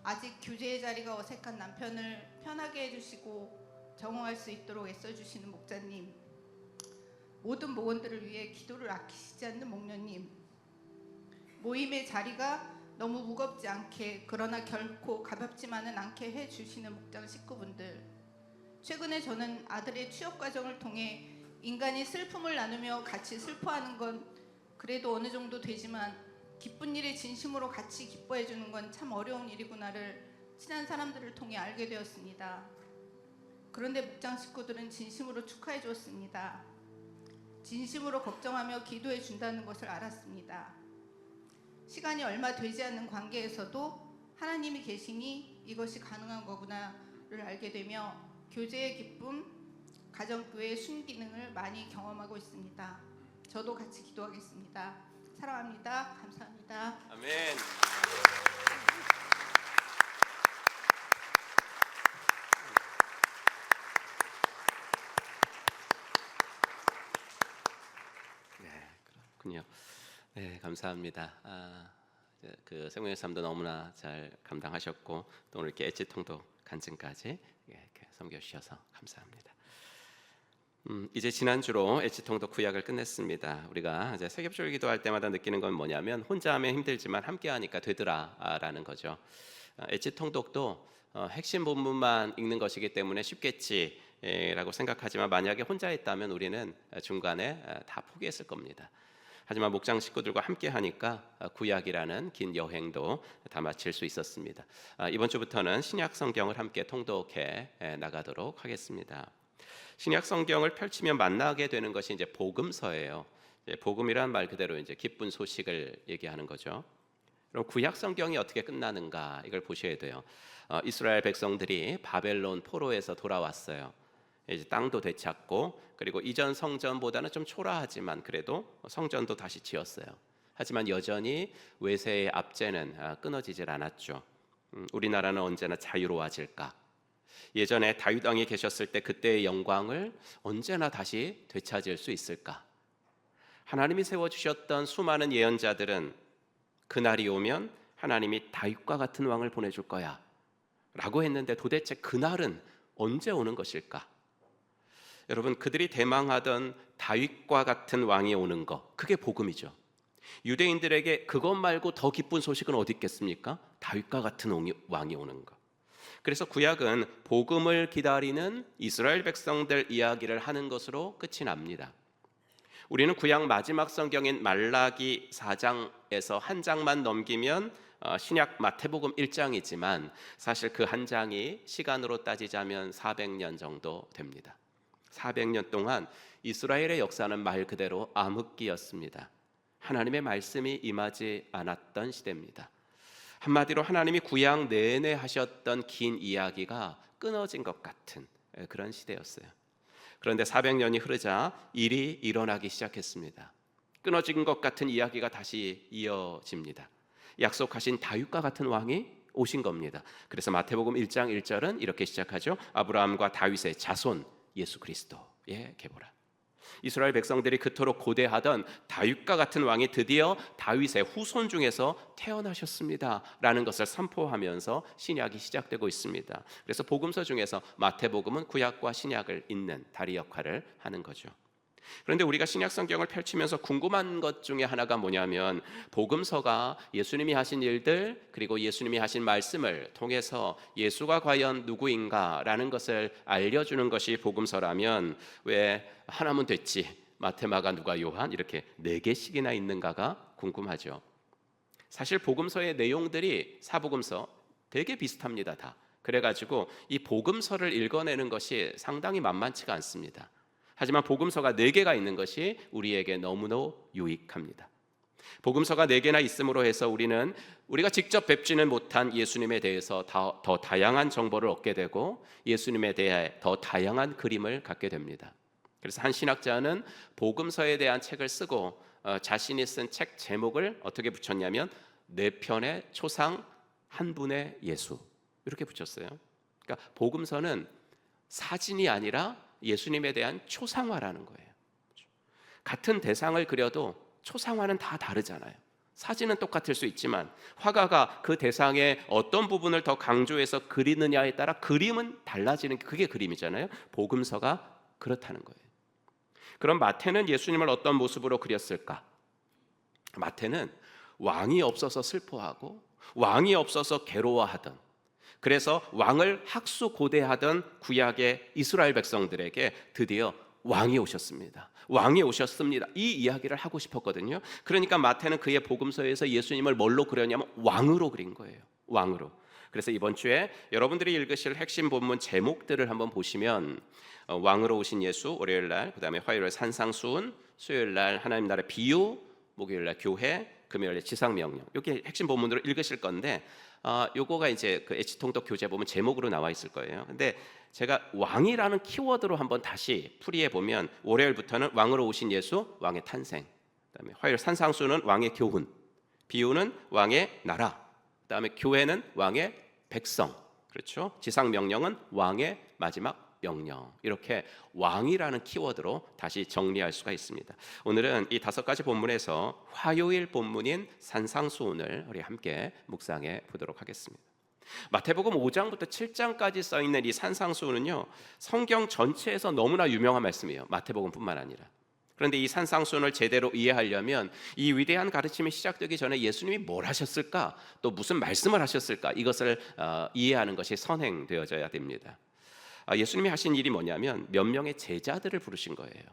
[SPEAKER 5] 아직 교제의 자리가 어색한 남편을 편하게 해주시고 적응할 수 있도록 애써주시는 목자님, 모든 목원들을 위해 기도를 아끼시지 않는 목녀님, 모임의 자리가 너무 무겁지 않게 그러나 결코 가볍지만은 않게 해주시는 목장 식구분들, 최근에 저는 아들의 취업 과정을 통해 인간이 슬픔을 나누며 같이 슬퍼하는 건 그래도 어느 정도 되지만 기쁜 일에 진심으로 같이 기뻐해 주는 건 참 어려운 일이구나를 친한 사람들을 통해 알게 되었습니다. 그런데 목장 식구들은 진심으로 축하해 주었습니다. 진심으로 걱정하며 기도해 준다는 것을 알았습니다. 시간이 얼마 되지 않는 관계에서도 하나님이 계시니 이것이 가능한 거구나를 알게 되며 교제의 기쁨, 가정교회의 순기능을 많이 경험하고 있습니다. 저도 같이 기도하겠습니다. 사랑합니다. 감사합니다.
[SPEAKER 3] 아멘.
[SPEAKER 1] 네, 그렇군요. 네, 감사합니다. 그 생명의 삶도 너무나 잘 감당하셨고 또 오늘 이렇게 엣지 통독 간증까지 이렇게 섬겨주셔서 감사합니다. 이제 지난주로 엣지 통독 구약을 끝냈습니다. 우리가 이제 세겹절 기도할 때마다 느끼는 건 뭐냐면 혼자 하면 힘들지만 함께 하니까 되더라라는 거죠. 엣지 통독도 핵심 본문만 읽는 것이기 때문에 쉽겠지라고 생각하지만 만약에 혼자 했다면 우리는 중간에 다 포기했을 겁니다. 하지만 목장 식구들과 함께 하니까 구약이라는 긴 여행도 다 마칠 수 있었습니다. 이번 주부터는 신약 성경을 함께 통독해 나가도록 하겠습니다. 신약 성경을 펼치면 만나게 되는 것이 이제 복음서예요. 복음이란 말 그대로 이제 기쁜 소식을 얘기하는 거죠. 그럼 구약 성경이 어떻게 끝나는가 이걸 보셔야 돼요. 이스라엘 백성들이 바벨론 포로에서 돌아왔어요. 이제 땅도 되찾고 그리고 이전 성전보다는 좀 초라하지만 그래도 성전도 다시 지었어요. 하지만 여전히 외세의 압제는 끊어지질 않았죠. 우리나라는 언제나 자유로워질까? 예전에 다윗 왕이 계셨을 때 그때의 영광을 언제나 다시 되찾을 수 있을까? 하나님이 세워주셨던 수많은 예언자들은 그날이 오면 하나님이 다윗과 같은 왕을 보내줄 거야 라고 했는데 도대체 그날은 언제 오는 것일까? 여러분, 그들이 대망하던 다윗과 같은 왕이 오는 것, 그게 복음이죠. 유대인들에게 그것 말고 더 기쁜 소식은 어디 있겠습니까? 다윗과 같은 왕이 오는 것. 그래서 구약은 복음을 기다리는 이스라엘 백성들 이야기를 하는 것으로 끝이 납니다. 우리는 구약 마지막 성경인 말라기 4장에서 한 장만 넘기면 신약 마태복음 1장이지만 사실 그 한 장이 시간으로 따지자면 400년 정도 됩니다. 400년 동안 이스라엘의 역사는 말 그대로 암흑기였습니다. 하나님의 말씀이 임하지 않았던 시대입니다. 한마디로 하나님이 구약 내내 하셨던 긴 이야기가 끊어진 것 같은 그런 시대였어요. 그런데 400년이 흐르자 일이 일어나기 시작했습니다. 끊어진 것 같은 이야기가 다시 이어집니다. 약속하신 다윗과 같은 왕이 오신 겁니다. 그래서 마태복음 1장 1절은 이렇게 시작하죠. 아브라함과 다윗의 자손 예수 그리스도의 계보라. 이스라엘 백성들이 그토록 고대하던 다윗과 같은 왕이 드디어 다윗의 후손 중에서 태어나셨습니다 라는 것을 선포하면서 신약이 시작되고 있습니다. 그래서 복음서 중에서 마태복음은 구약과 신약을 잇는 다리 역할을 하는 거죠. 그런데 우리가 신약 성경을 펼치면서 궁금한 것 중에 하나가 뭐냐면 복음서가 예수님이 하신 일들 그리고 예수님이 하신 말씀을 통해서 예수가 과연 누구인가라는 것을 알려주는 것이 복음서라면 왜 하나면 됐지 마태, 마가, 누가, 요한 이렇게 4개씩이나 있는가가 궁금하죠. 사실 복음서의 내용들이 사복음서 되게 비슷합니다. 다. 그래가지고 이 복음서를 읽어내는 것이 상당히 만만치가 않습니다. 하지만 복음서가 4개가 있는 것이 우리에게 너무나 유익합니다. 복음서가 4개나 있음으로 해서 우리가 직접 뵙지는 못한 예수님에 대해서 더 다양한 정보를 얻게 되고 예수님에 대해 더 다양한 그림을 갖게 됩니다. 그래서 한 신학자는 복음서에 대한 책을 쓰고 자신이 쓴 책 제목을 어떻게 붙였냐면 4편의 초상 한 분의 예수 이렇게 붙였어요. 그러니까 복음서는 사진이 아니라 예수님에 대한 초상화라는 거예요. 같은 대상을 그려도 초상화는 다 다르잖아요. 사진은 똑같을 수 있지만 화가가 그 대상의 어떤 부분을 더 강조해서 그리느냐에 따라 그림은 달라지는 게 그게 그림이잖아요. 복음서가 그렇다는 거예요. 그럼 마태는 예수님을 어떤 모습으로 그렸을까? 마태는 왕이 없어서 슬퍼하고 왕이 없어서 괴로워하던 그래서 왕을 학수고대하던 구약의 이스라엘 백성들에게 드디어 왕이 오셨습니다. 왕이 오셨습니다. 이 이야기를 하고 싶었거든요. 그러니까 마태는 그의 복음서에서 예수님을 뭘로 그렸냐면 왕으로 그린 거예요. 왕으로. 그래서 이번 주에 여러분들이 읽으실 핵심 본문 제목들을 한번 보시면 왕으로 오신 예수, 월요일날, 그 다음에 화요일에 산상수훈, 수요일날 하나님 나라의 비유, 목요일날 교회, 금요일에 지상명령. 이게 핵심 본문으로 읽으실 건데 요거가 이제 그 애치통독 교재 보면 제목으로 나와 있을 거예요. 근데 제가 왕이라는 키워드로 한번 다시 풀이해 보면 월요일부터는 왕으로 오신 예수, 왕의 탄생. 그다음에 화요일 산상수는 왕의 교훈, 비유는 왕의 나라. 그다음에 교회는 왕의 백성. 그렇죠? 지상명령은 왕의 마지막 명령. 이렇게 왕이라는 키워드로 다시 정리할 수가 있습니다. 오늘은 이 5가지 본문에서 화요일 본문인 산상수훈을 우리 함께 묵상해 보도록 하겠습니다. 마태복음 5장부터 7장까지 써 있는 이 산상수훈은요, 성경 전체에서 너무나 유명한 말씀이에요. 마태복음뿐만 아니라. 그런데 이 산상수훈을 제대로 이해하려면 이 위대한 가르침이 시작되기 전에 예수님이 뭘 하셨을까, 또 무슨 말씀을 하셨을까, 이것을 이해하는 것이 선행되어져야 됩니다. 예수님이 하신 일이 뭐냐면 몇 명의 제자들을 부르신 거예요.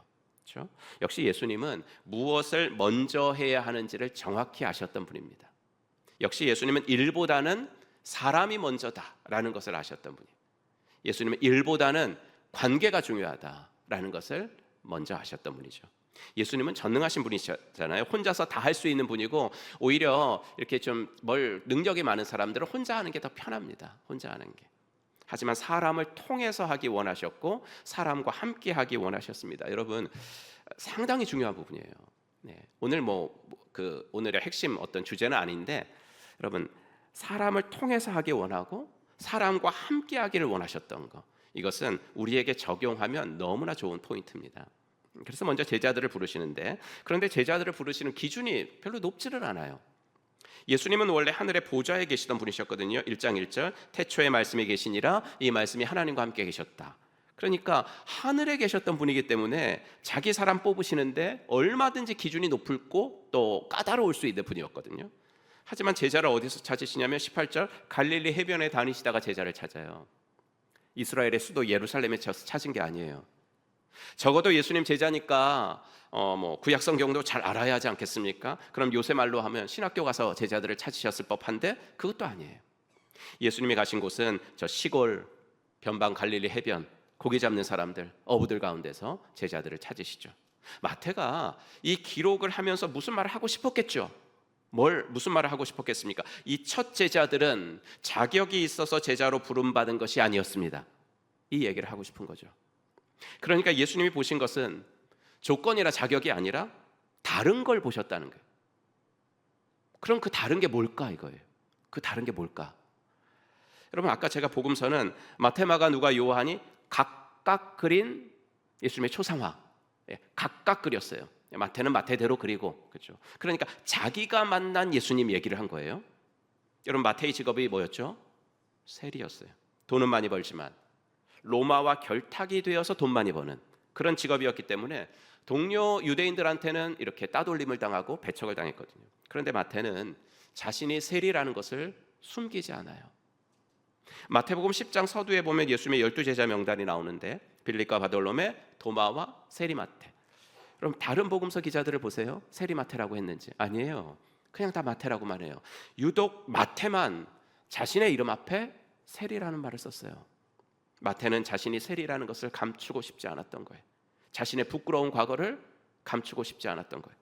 [SPEAKER 1] 그렇죠? 역시 예수님은 무엇을 먼저 해야 하는지를 정확히 아셨던 분입니다. 역시 예수님은 일보다는 사람이 먼저다라는 것을 아셨던 분이에요. 예수님은 일보다는 관계가 중요하다라는 것을 먼저 아셨던 분이죠. 예수님은 전능하신 분이잖아요. 혼자서 다 할 수 있는 분이고 오히려 이렇게 좀 능력이 많은 사람들은 혼자 하는 게 더 편합니다. 혼자 하는 게. 하지만 사람을 통해서 하기 원하셨고 사람과 함께 하기 원하셨습니다. 여러분, 상당히 중요한 부분이에요. 네, 오늘 오늘의 핵심 어떤 주제는 아닌데, 여러분, 사람을 통해서 하기 원하고 사람과 함께 하기를 원하셨던 거, 이것은 우리에게 적용하면 너무나 좋은 포인트입니다. 그래서 먼저 제자들을 부르시는데, 그런데 제자들을 부르시는 기준이 별로 높지를 않아요. 예수님은 원래 하늘의 보좌에 계시던 분이셨거든요. 1장 1절, 태초에 말씀이 계시니라, 이 말씀이 하나님과 함께 계셨다. 그러니까 하늘에 계셨던 분이기 때문에 자기 사람 뽑으시는데 얼마든지 기준이 높고 또 까다로울 수 있는 분이었거든요. 하지만 제자를 어디서 찾으시냐면 18절, 갈릴리 해변에 다니시다가 제자를 찾아요. 이스라엘의 수도 예루살렘에 찾은 게 아니에요. 적어도 예수님 제자니까 구약 성경도 잘 알아야 하지 않겠습니까? 그럼 요새 말로 하면 신학교 가서 제자들을 찾으셨을 법한데 그것도 아니에요. 예수님이 가신 곳은 저 시골 변방 갈릴리 해변, 고기 잡는 사람들, 어부들 가운데서 제자들을 찾으시죠. 마태가 이 기록을 하면서 무슨 말을 하고 싶었겠죠? 무슨 말을 하고 싶었겠습니까? 이 첫 제자들은 자격이 있어서 제자로 부름받은 것이 아니었습니다. 이 얘기를 하고 싶은 거죠. 그러니까 예수님이 보신 것은 조건이나 자격이 아니라 다른 걸 보셨다는 거예요. 그럼 그 다른 게 뭘까 이거예요. 그 다른 게 뭘까? 여러분, 아까 제가 복음서는 마태, 마가, 누가, 요한이 각각 그린 예수님의 초상화, 각각 그렸어요. 마태는 마태대로 그리고, 그렇죠. 그러니까 자기가 만난 예수님 얘기를 한 거예요. 여러분, 마태의 직업이 뭐였죠? 세리였어요. 돈은 많이 벌지만 로마와 결탁이 되어서 돈 많이 버는 그런 직업이었기 때문에 동료 유대인들한테는 이렇게 따돌림을 당하고 배척을 당했거든요. 그런데 마태는 자신이 세리라는 것을 숨기지 않아요. 마태복음 10장 서두에 보면 예수님의 12제자 명단이 나오는데 빌립과 바돌로메, 도마와 세리마테. 그럼 다른 복음서 기자들을 보세요. 세리마테라고 했는지. 아니에요. 그냥 다 마태라고만 해요. 유독 마태만 자신의 이름 앞에 세리라는 말을 썼어요. 마태는 자신이 세리라는 것을 감추고 싶지 않았던 거예요. 자신의 부끄러운 과거를 감추고 싶지 않았던 거예요.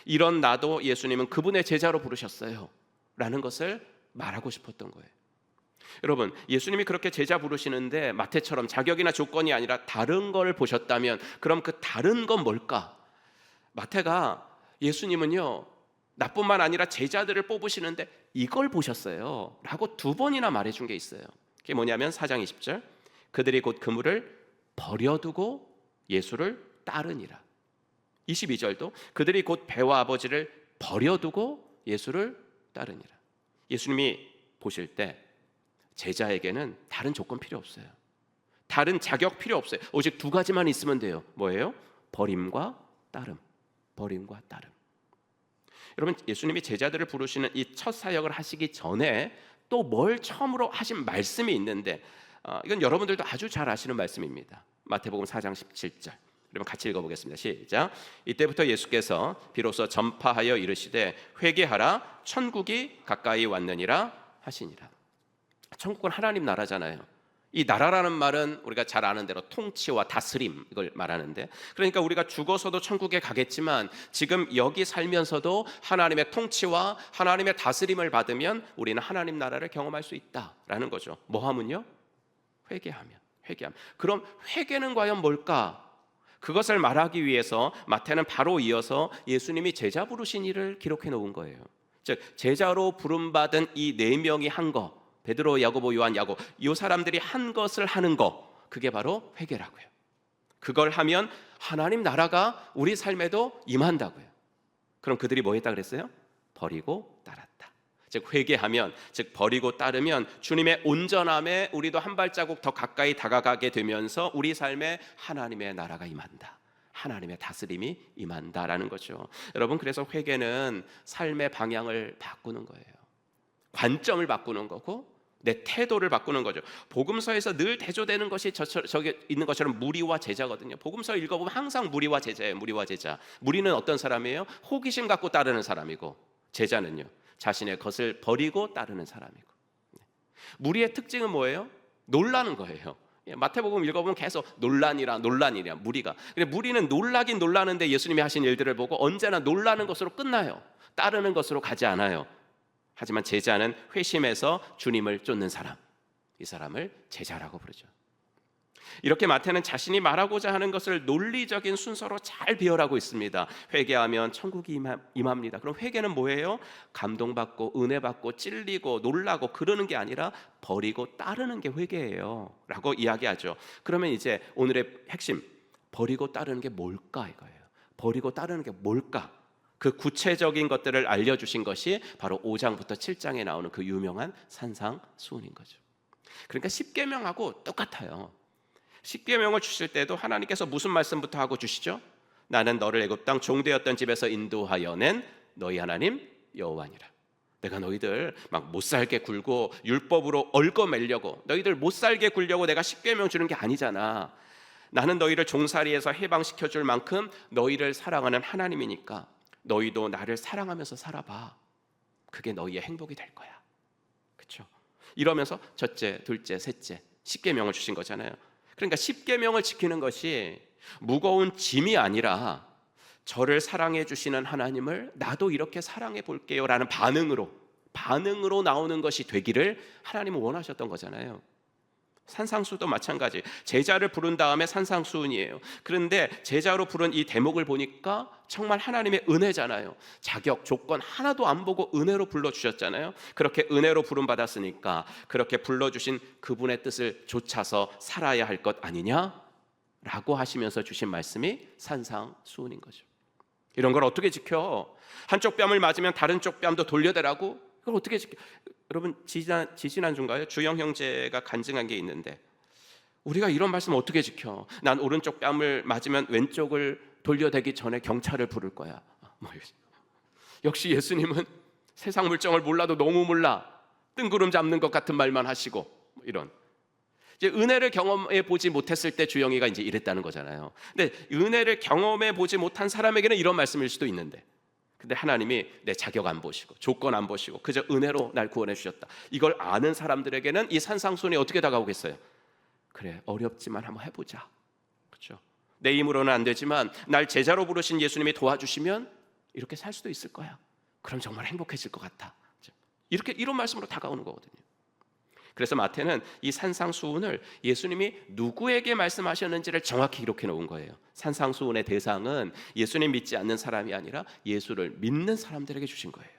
[SPEAKER 1] 이런 나도 예수님은 그분의 제자로 부르셨어요 라는 것을 말하고 싶었던 거예요. 여러분, 예수님이 그렇게 제자 부르시는데 마태처럼 자격이나 조건이 아니라 다른 걸 보셨다면 그럼 그 다른 건 뭘까? 마태가 예수님은요, 나뿐만 아니라 제자들을 뽑으시는데 이걸 보셨어요 라고 2번이나 말해준 게 있어요. 그게 뭐냐면 4장 20절, 그들이 곧 그물을 버려두고 예수를 따르니라. 22절도 그들이 곧 배와 아버지를 버려두고 예수를 따르니라. 예수님이 보실 때 제자에게는 다른 조건 필요 없어요. 다른 자격 필요 없어요. 오직 2가지만 있으면 돼요. 뭐예요? 버림과 따름. 버림과 따름. 여러분, 예수님이 제자들을 부르시는 이 첫 사역을 하시기 전에 또 뭘 처음으로 하신 말씀이 있는데 이건 여러분들도 아주 잘 아시는 말씀입니다. 마태복음 4장 17절. 그러면 같이 읽어보겠습니다. 시작. 이때부터 예수께서 비로소 전파하여 이르시되 회개하라, 천국이 가까이 왔느니라 하시니라. 천국은 하나님 나라잖아요. 이 나라라는 말은 우리가 잘 아는 대로 통치와 다스림, 이걸 말하는데, 그러니까 우리가 죽어서도 천국에 가겠지만 지금 여기 살면서도 하나님의 통치와 하나님의 다스림을 받으면 우리는 하나님 나라를 경험할 수 있다라는 거죠. 뭐 하면요? 회개하면. 그럼 회개는 과연 뭘까? 그것을 말하기 위해서 마태는 바로 이어서 예수님이 제자 부르신 일을 기록해 놓은 거예요. 즉 제자로 부름받은 이 4명이 한 거, 베드로, 야고보, 요한, 야곱, 이 사람들이 한 것을 하는 거, 그게 바로 회개라고요. 그걸 하면 하나님 나라가 우리 삶에도 임한다고요. 그럼 그들이 뭐 했다 그랬어요? 버리고 따랐다. 즉 회개하면, 즉 버리고 따르면 주님의 온전함에 우리도 한 발자국 더 가까이 다가가게 되면서 우리 삶에 하나님의 나라가 임한다, 하나님의 다스림이 임한다라는 거죠. 여러분, 그래서 회개는 삶의 방향을 바꾸는 거예요. 관점을 바꾸는 거고 내 태도를 바꾸는 거죠. 복음서에서 늘 대조되는 것이 저기 있는 것처럼 무리와 제자거든요. 복음서 읽어보면 항상 무리와 제자예요. 무리와 제자. 무리는 어떤 사람이에요? 호기심 갖고 따르는 사람이고, 제자는요, 자신의 것을 버리고 따르는 사람이고. 무리의 특징은 뭐예요? 놀라는 거예요. 마태복음 읽어보면 계속 논란이라 무리가. 근데 무리는 놀라긴 놀라는데 예수님이 하신 일들을 보고 언제나 놀라는 것으로 끝나요. 따르는 것으로 가지 않아요. 하지만 제자는 회심해서 주님을 쫓는 사람. 이 사람을 제자라고 부르죠. 이렇게 마태는 자신이 말하고자 하는 것을 논리적인 순서로 잘 비열하고 있습니다. 회개하면 천국이 임합니다. 그럼 회개는 뭐예요? 감동받고 은혜받고 찔리고 놀라고 그러는 게 아니라 버리고 따르는 게 회개예요 라고 이야기하죠. 그러면 이제 오늘의 핵심, 버리고 따르는 게 뭘까 이거예요. 버리고 따르는 게 뭘까? 그 구체적인 것들을 알려주신 것이 바로 5장부터 7장에 나오는 그 유명한 산상수훈인 거죠. 그러니까 십계명하고 똑같아요. 십계명을 주실 때도 하나님께서 무슨 말씀부터 하고 주시죠? 나는 너를 애굽 땅 종되었던 집에서 인도하여 낸 너희 하나님 여호와니라. 내가 너희들 막 못살게 굴고 율법으로 얽어매려고 너희들 못살게 굴려고 내가 십계명 주는 게 아니잖아. 나는 너희를 종살이에서 해방시켜 줄 만큼 너희를 사랑하는 하나님이니까 너희도 나를 사랑하면서 살아봐. 그게 너희의 행복이 될 거야. 그렇죠? 이러면서 첫째, 둘째, 셋째 십계명을 주신 거잖아요. 그러니까 십계명을 지키는 것이 무거운 짐이 아니라 저를 사랑해 주시는 하나님을 나도 이렇게 사랑해 볼게요 라는 반응으로 나오는 것이 되기를 하나님은 원하셨던 거잖아요. 산상수도 마찬가지. 제자를 부른 다음에 산상수훈이에요. 그런데 제자로 부른 이 대목을 보니까 정말 하나님의 은혜잖아요. 자격, 조건 하나도 안 보고 은혜로 불러주셨잖아요. 그렇게 은혜로 부름받았으니까 그렇게 불러주신 그분의 뜻을 좇아서 살아야 할 것 아니냐? 라고 하시면서 주신 말씀이 산상수훈인 거죠. 이런 걸 어떻게 지켜? 한쪽 뺨을 맞으면 다른 쪽 뺨도 돌려대라고? 이걸 어떻게 지켜? 여러분 지지난주인가요? 주영 형제가 간증한 게 있는데 우리가 이런 말씀 어떻게 지켜? 난 오른쪽 뺨을 맞으면 왼쪽을 돌려대기 전에 경찰을 부를 거야. 역시 예수님은 세상 물정을 몰라도 너무 몰라. 뜬구름 잡는 것 같은 말만 하시고 이런. 이제 은혜를 경험해 보지 못했을 때 주영이가 이제 이랬다는 거잖아요. 근데 은혜를 경험해 보지 못한 사람에게는 이런 말씀일 수도 있는데 근데 하나님이 내 자격 안 보시고 조건 안 보시고 그저 은혜로 날 구원해 주셨다. 이걸 아는 사람들에게는 이 산상수훈이 어떻게 다가오겠어요? 그래, 어렵지만 한번 해보자. 그렇죠? 내 힘으로는 안 되지만 날 제자로 부르신 예수님이 도와주시면 이렇게 살 수도 있을 거야. 그럼 정말 행복해질 것 같아. 이렇게 이런 말씀으로 다가오는 거거든요. 그래서 마태는 이 산상수훈을 예수님이 누구에게 말씀하셨는지를 정확히 기록해 놓은 거예요. 산상수훈의 대상은 예수님 믿지 않는 사람이 아니라 예수를 믿는 사람들에게 주신 거예요.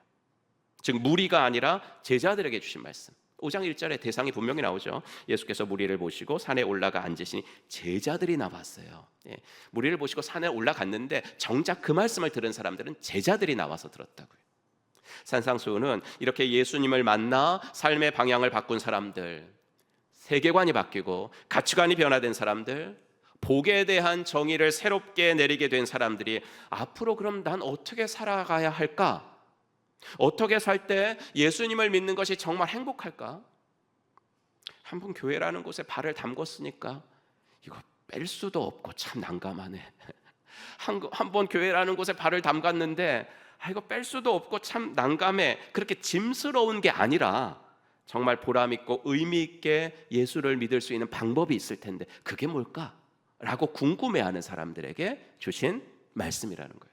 [SPEAKER 1] 즉 무리가 아니라 제자들에게 주신 말씀. 5장 1절에 대상이 분명히 나오죠. 예수께서 무리를 보시고 산에 올라가 앉으시니 제자들이 나왔어요. 무리를 보시고 산에 올라갔는데 정작 그 말씀을 들은 사람들은 제자들이 나와서 들었다고요. 산상수훈은 이렇게 예수님을 만나 삶의 방향을 바꾼 사람들, 세계관이 바뀌고 가치관이 변화된 사람들, 복에 대한 정의를 새롭게 내리게 된 사람들이 앞으로 그럼 난 어떻게 살아가야 할까? 어떻게 살 때 예수님을 믿는 것이 정말 행복할까? 한번 교회라는 곳에 발을 담궜으니까 이거 뺄 수도 없고 참 난감하네. 한번 교회라는 곳에 발을 담갔는데 이거 뺄 수도 없고 참 난감해. 그렇게 짐스러운 게 아니라 정말 보람 있고 의미 있게 예수를 믿을 수 있는 방법이 있을 텐데 그게 뭘까? 라고 궁금해하는 사람들에게 주신 말씀이라는 거예요.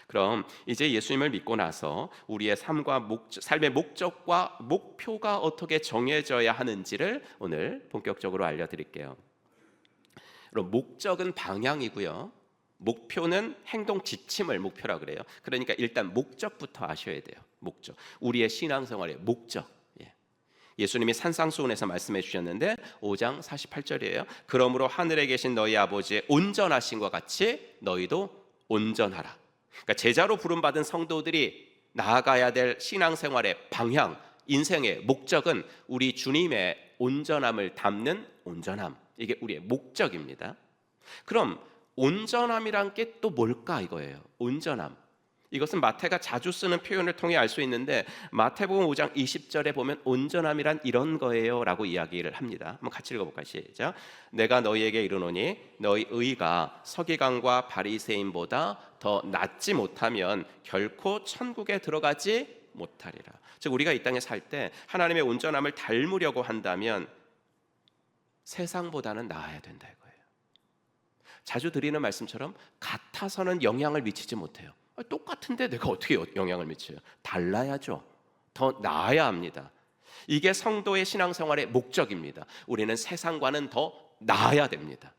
[SPEAKER 1] 그럼 이제 예수님을 믿고 나서 우리의 삶의 목적과 목표가 어떻게 정해져야 하는지를 오늘 본격적으로 알려드릴게요. 그럼 목적은 방향이고요. 목표는 행동 지침을 목표라 그래요. 그러니까 일단 목적부터 아셔야 돼요. 목적. 우리의 신앙생활의 목적. 예수님이 산상수훈에서 말씀해 주셨는데 5장 48절이에요. 그러므로 하늘에 계신 너희 아버지의 온전하심과 같이 너희도 온전하라. 그러니까 제자로 부름받은 성도들이 나아가야 될 신앙생활의 방향, 인생의 목적은 우리 주님의 온전함을 담는 온전함. 이게 우리의 목적입니다. 그럼 온전함이란 게 또 뭘까 이거예요. 온전함. 이것은 마태가 자주 쓰는 표현을 통해 알 수 있는데 마태복음 5장 20절에 보면 온전함이란 이런 거예요 라고 이야기를 합니다. 한번 같이 읽어볼까요? 시작. 내가 너희에게 이르노니 너희 의가 서기관과 바리새인보다 더 낫지 못하면 결코 천국에 들어가지 못하리라. 즉 우리가 이 땅에 살 때 하나님의 온전함을 닮으려고 한다면 세상보다는 나아야 된다 이거예요. 자주 드리는 말씀처럼 같아서는 영향을 미치지 못해요. 똑같은데 내가 어떻게 영향을 미쳐요? 달라야죠. 더 나아야 합니다. 이게 성도의 신앙생활의 목적입니다. 우리는 세상과는 더 나아야 됩니다.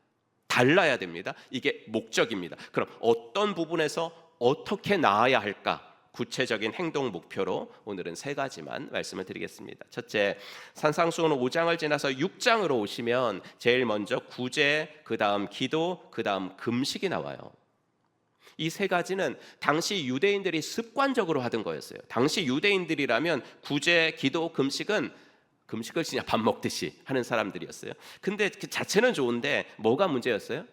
[SPEAKER 1] 달라야 됩니다. 이게 목적입니다. 그럼 어떤 부분에서 어떻게 나아야 할까? 구체적인 행동 목표로 오늘은 3가지만 말씀을 드리겠습니다. 첫째, 산상수훈 5장을 지나서 6장으로 오시면 제일 먼저 구제, 그 다음 기도, 그 다음 금식이 나와요. 이 3가지는 당시 유대인들이 습관적으로 하던 거였어요. 당시 유대인들이라면 구제, 기도, 금식을 그냥 밥 먹듯이 하는 사람들이었어요. 근데 그 자체는 좋은데 뭐가 문제였어요?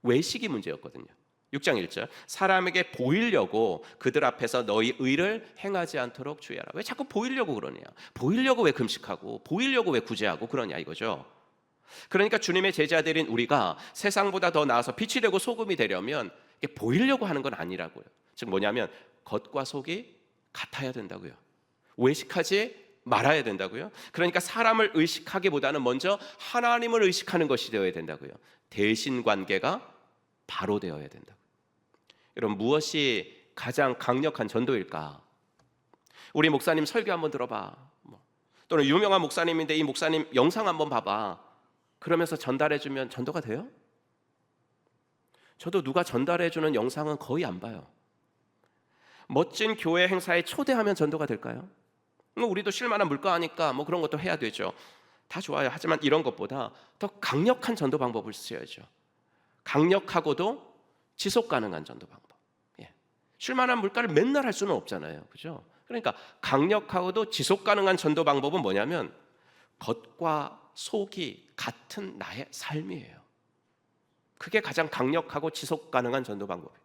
[SPEAKER 1] 외식이 문제였거든요. 6장 1절, 사람에게 보이려고 그들 앞에서 너희 의를 행하지 않도록 주의하라. 왜 자꾸 보이려고 그러냐? 보이려고 왜 금식하고 보이려고 왜 구제하고 그러냐 이거죠. 그러니까 주님의 제자들인 우리가 세상보다 더 나아서 빛이 되고 소금이 되려면 이게 보이려고 하는 건 아니라고요. 즉 뭐냐면 겉과 속이 같아야 된다고요. 외식하지 말아야 된다고요. 그러니까 사람을 의식하기보다는 먼저 하나님을 의식하는 것이 되어야 된다고요. 대신 관계가 바로 되어야 된다고요. 여러분, 무엇이 가장 강력한 전도일까? 우리 목사님 설교 한번 들어봐. 또는 유명한 목사님인데 이 목사님 영상 한번 봐봐. 그러면서 전달해주면 전도가 돼요? 저도 누가 전달해주는 영상은 거의 안 봐요. 멋진 교회 행사에 초대하면 전도가 될까요? 우리도 쉴만한 물가하니까 뭐 그런 것도 해야 되죠. 다 좋아요. 하지만 이런 것보다 더 강력한 전도 방법을 쓰셔야죠. 강력하고도 지속 가능한 전도 방법. 쉴만한 물가를 맨날 할 수는 없잖아요. 그죠? 그러니까 강력하고도 지속 가능한 전도 방법은 뭐냐면 겉과 속이 같은 나의 삶이에요. 그게 가장 강력하고 지속 가능한 전도 방법이에요.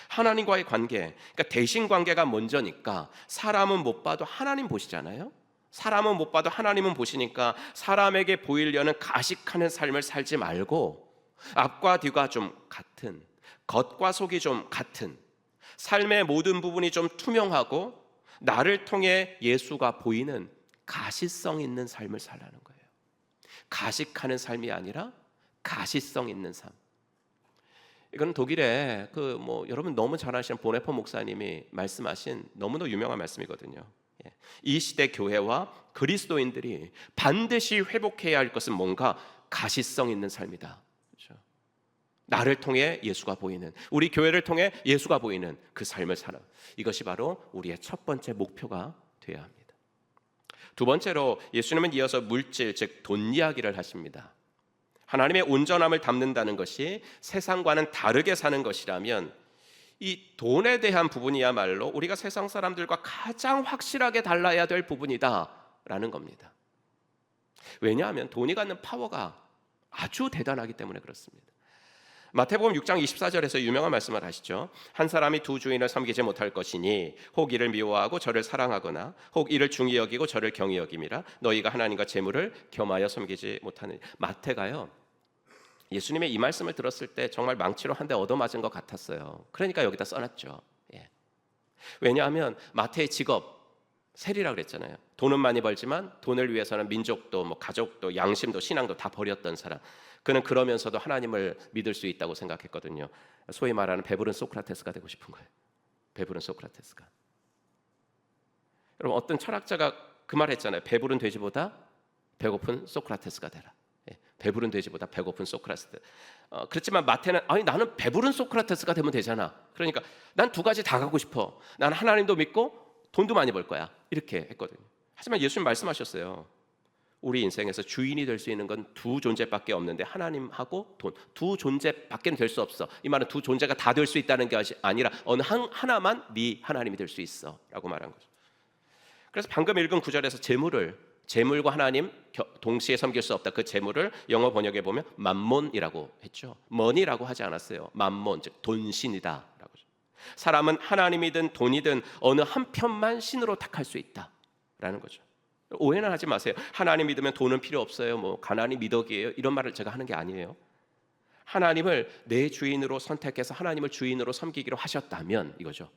[SPEAKER 1] 하나님과의 관계, 그러니까 대신 관계가 먼저니까 사람은 못 봐도 하나님 보시잖아요. 사람은 못 봐도 하나님은 보시니까 사람에게 보이려는 가식하는 삶을 살지 말고 앞과 뒤가 좀 같은, 겉과 속이 좀 같은, 삶의 모든 부분이 좀 투명하고 나를 통해 예수가 보이는 가시성 있는 삶을 살라는 거예요. 가식하는 삶이 아니라 가시성 있는 삶. 이건 독일에 여러분 너무 잘 아시는 보네퍼 목사님이 말씀하신 너무나 유명한 말씀이거든요. 이 시대 교회와 그리스도인들이 반드시 회복해야 할 것은 뭔가 가시성 있는 삶이다. 그렇죠? 나를 통해 예수가 보이는, 우리 교회를 통해 예수가 보이는 그 삶을 살아. 이것이 바로 우리의 첫 번째 목표가 되어야 합니다. 두 번째로 예수님은 이어서 물질, 즉 돈 이야기를 하십니다. 하나님의 온전함을 담는다는 것이 세상과는 다르게 사는 것이라면 이 돈에 대한 부분이야말로 우리가 세상 사람들과 가장 확실하게 달라야 될 부분이다라는 겁니다. 왜냐하면 돈이 갖는 파워가 아주 대단하기 때문에 그렇습니다. 마태복음 6장 24절에서 유명한 말씀을 하시죠. 한 사람이 두 주인을 섬기지 못할 것이니 혹 이를 미워하고 저를 사랑하거나 혹 이를 중히 여기고 저를 경히 여김이라. 너희가 하나님과 재물을 겸하여 섬기지 못하느니. 마태가요, 예수님의 이 말씀을 들었을 때 정말 망치로 한 대 얻어맞은 것 같았어요. 그러니까 여기다 써놨죠. 왜냐하면 마태의 직업 세리라고 그랬잖아요. 돈은 많이 벌지만 돈을 위해서는 민족도 가족도 양심도 신앙도 다 버렸던 사람. 그는 그러면서도 하나님을 믿을 수 있다고 생각했거든요. 소위 말하는 배부른 소크라테스가 되고 싶은 거예요. 배부른 소크라테스가. 여러분, 어떤 철학자가 그 말 했잖아요. 배부른 돼지보다 배고픈 소크라테스가 되라. 배부른 돼지보다 배고픈 소크라테스. 그렇지만 마태는 나는 배부른 소크라테스가 되면 되잖아. 그러니까 난 두 가지 다 갖고 싶어. 난 하나님도 믿고 돈도 많이 벌 거야. 이렇게 했거든요. 하지만 예수님 말씀하셨어요. 우리 인생에서 주인이 될 수 있는 건 두 존재밖에 없는데 하나님하고 돈, 두 존재밖에는 될 수 없어. 이 말은 두 존재가 다 될 수 있다는 것이 아니라 어느 하나만 네 하나님이 될 수 있어 라고 말한 거죠. 그래서 방금 읽은 구절에서 재물과 하나님 동시에 섬길 수 없다. 그 재물을 영어 번역에 보면 맘몬이라고 했죠. 머니라고 하지 않았어요. 맘몬, 즉 돈신이다 라고. 사람은 하나님이든 돈이든 어느 한 편만 신으로 택할 수 있다라는 거죠. 오해는 하지 마세요. 하나님 믿으면 돈은 필요 없어요. 가난이 미덕이에요. 이런 말을 제가 하는 게 아니에요. 하나님을 내 주인으로 선택해서 하나님을 주인으로 섬기기로 하셨다면 이거죠.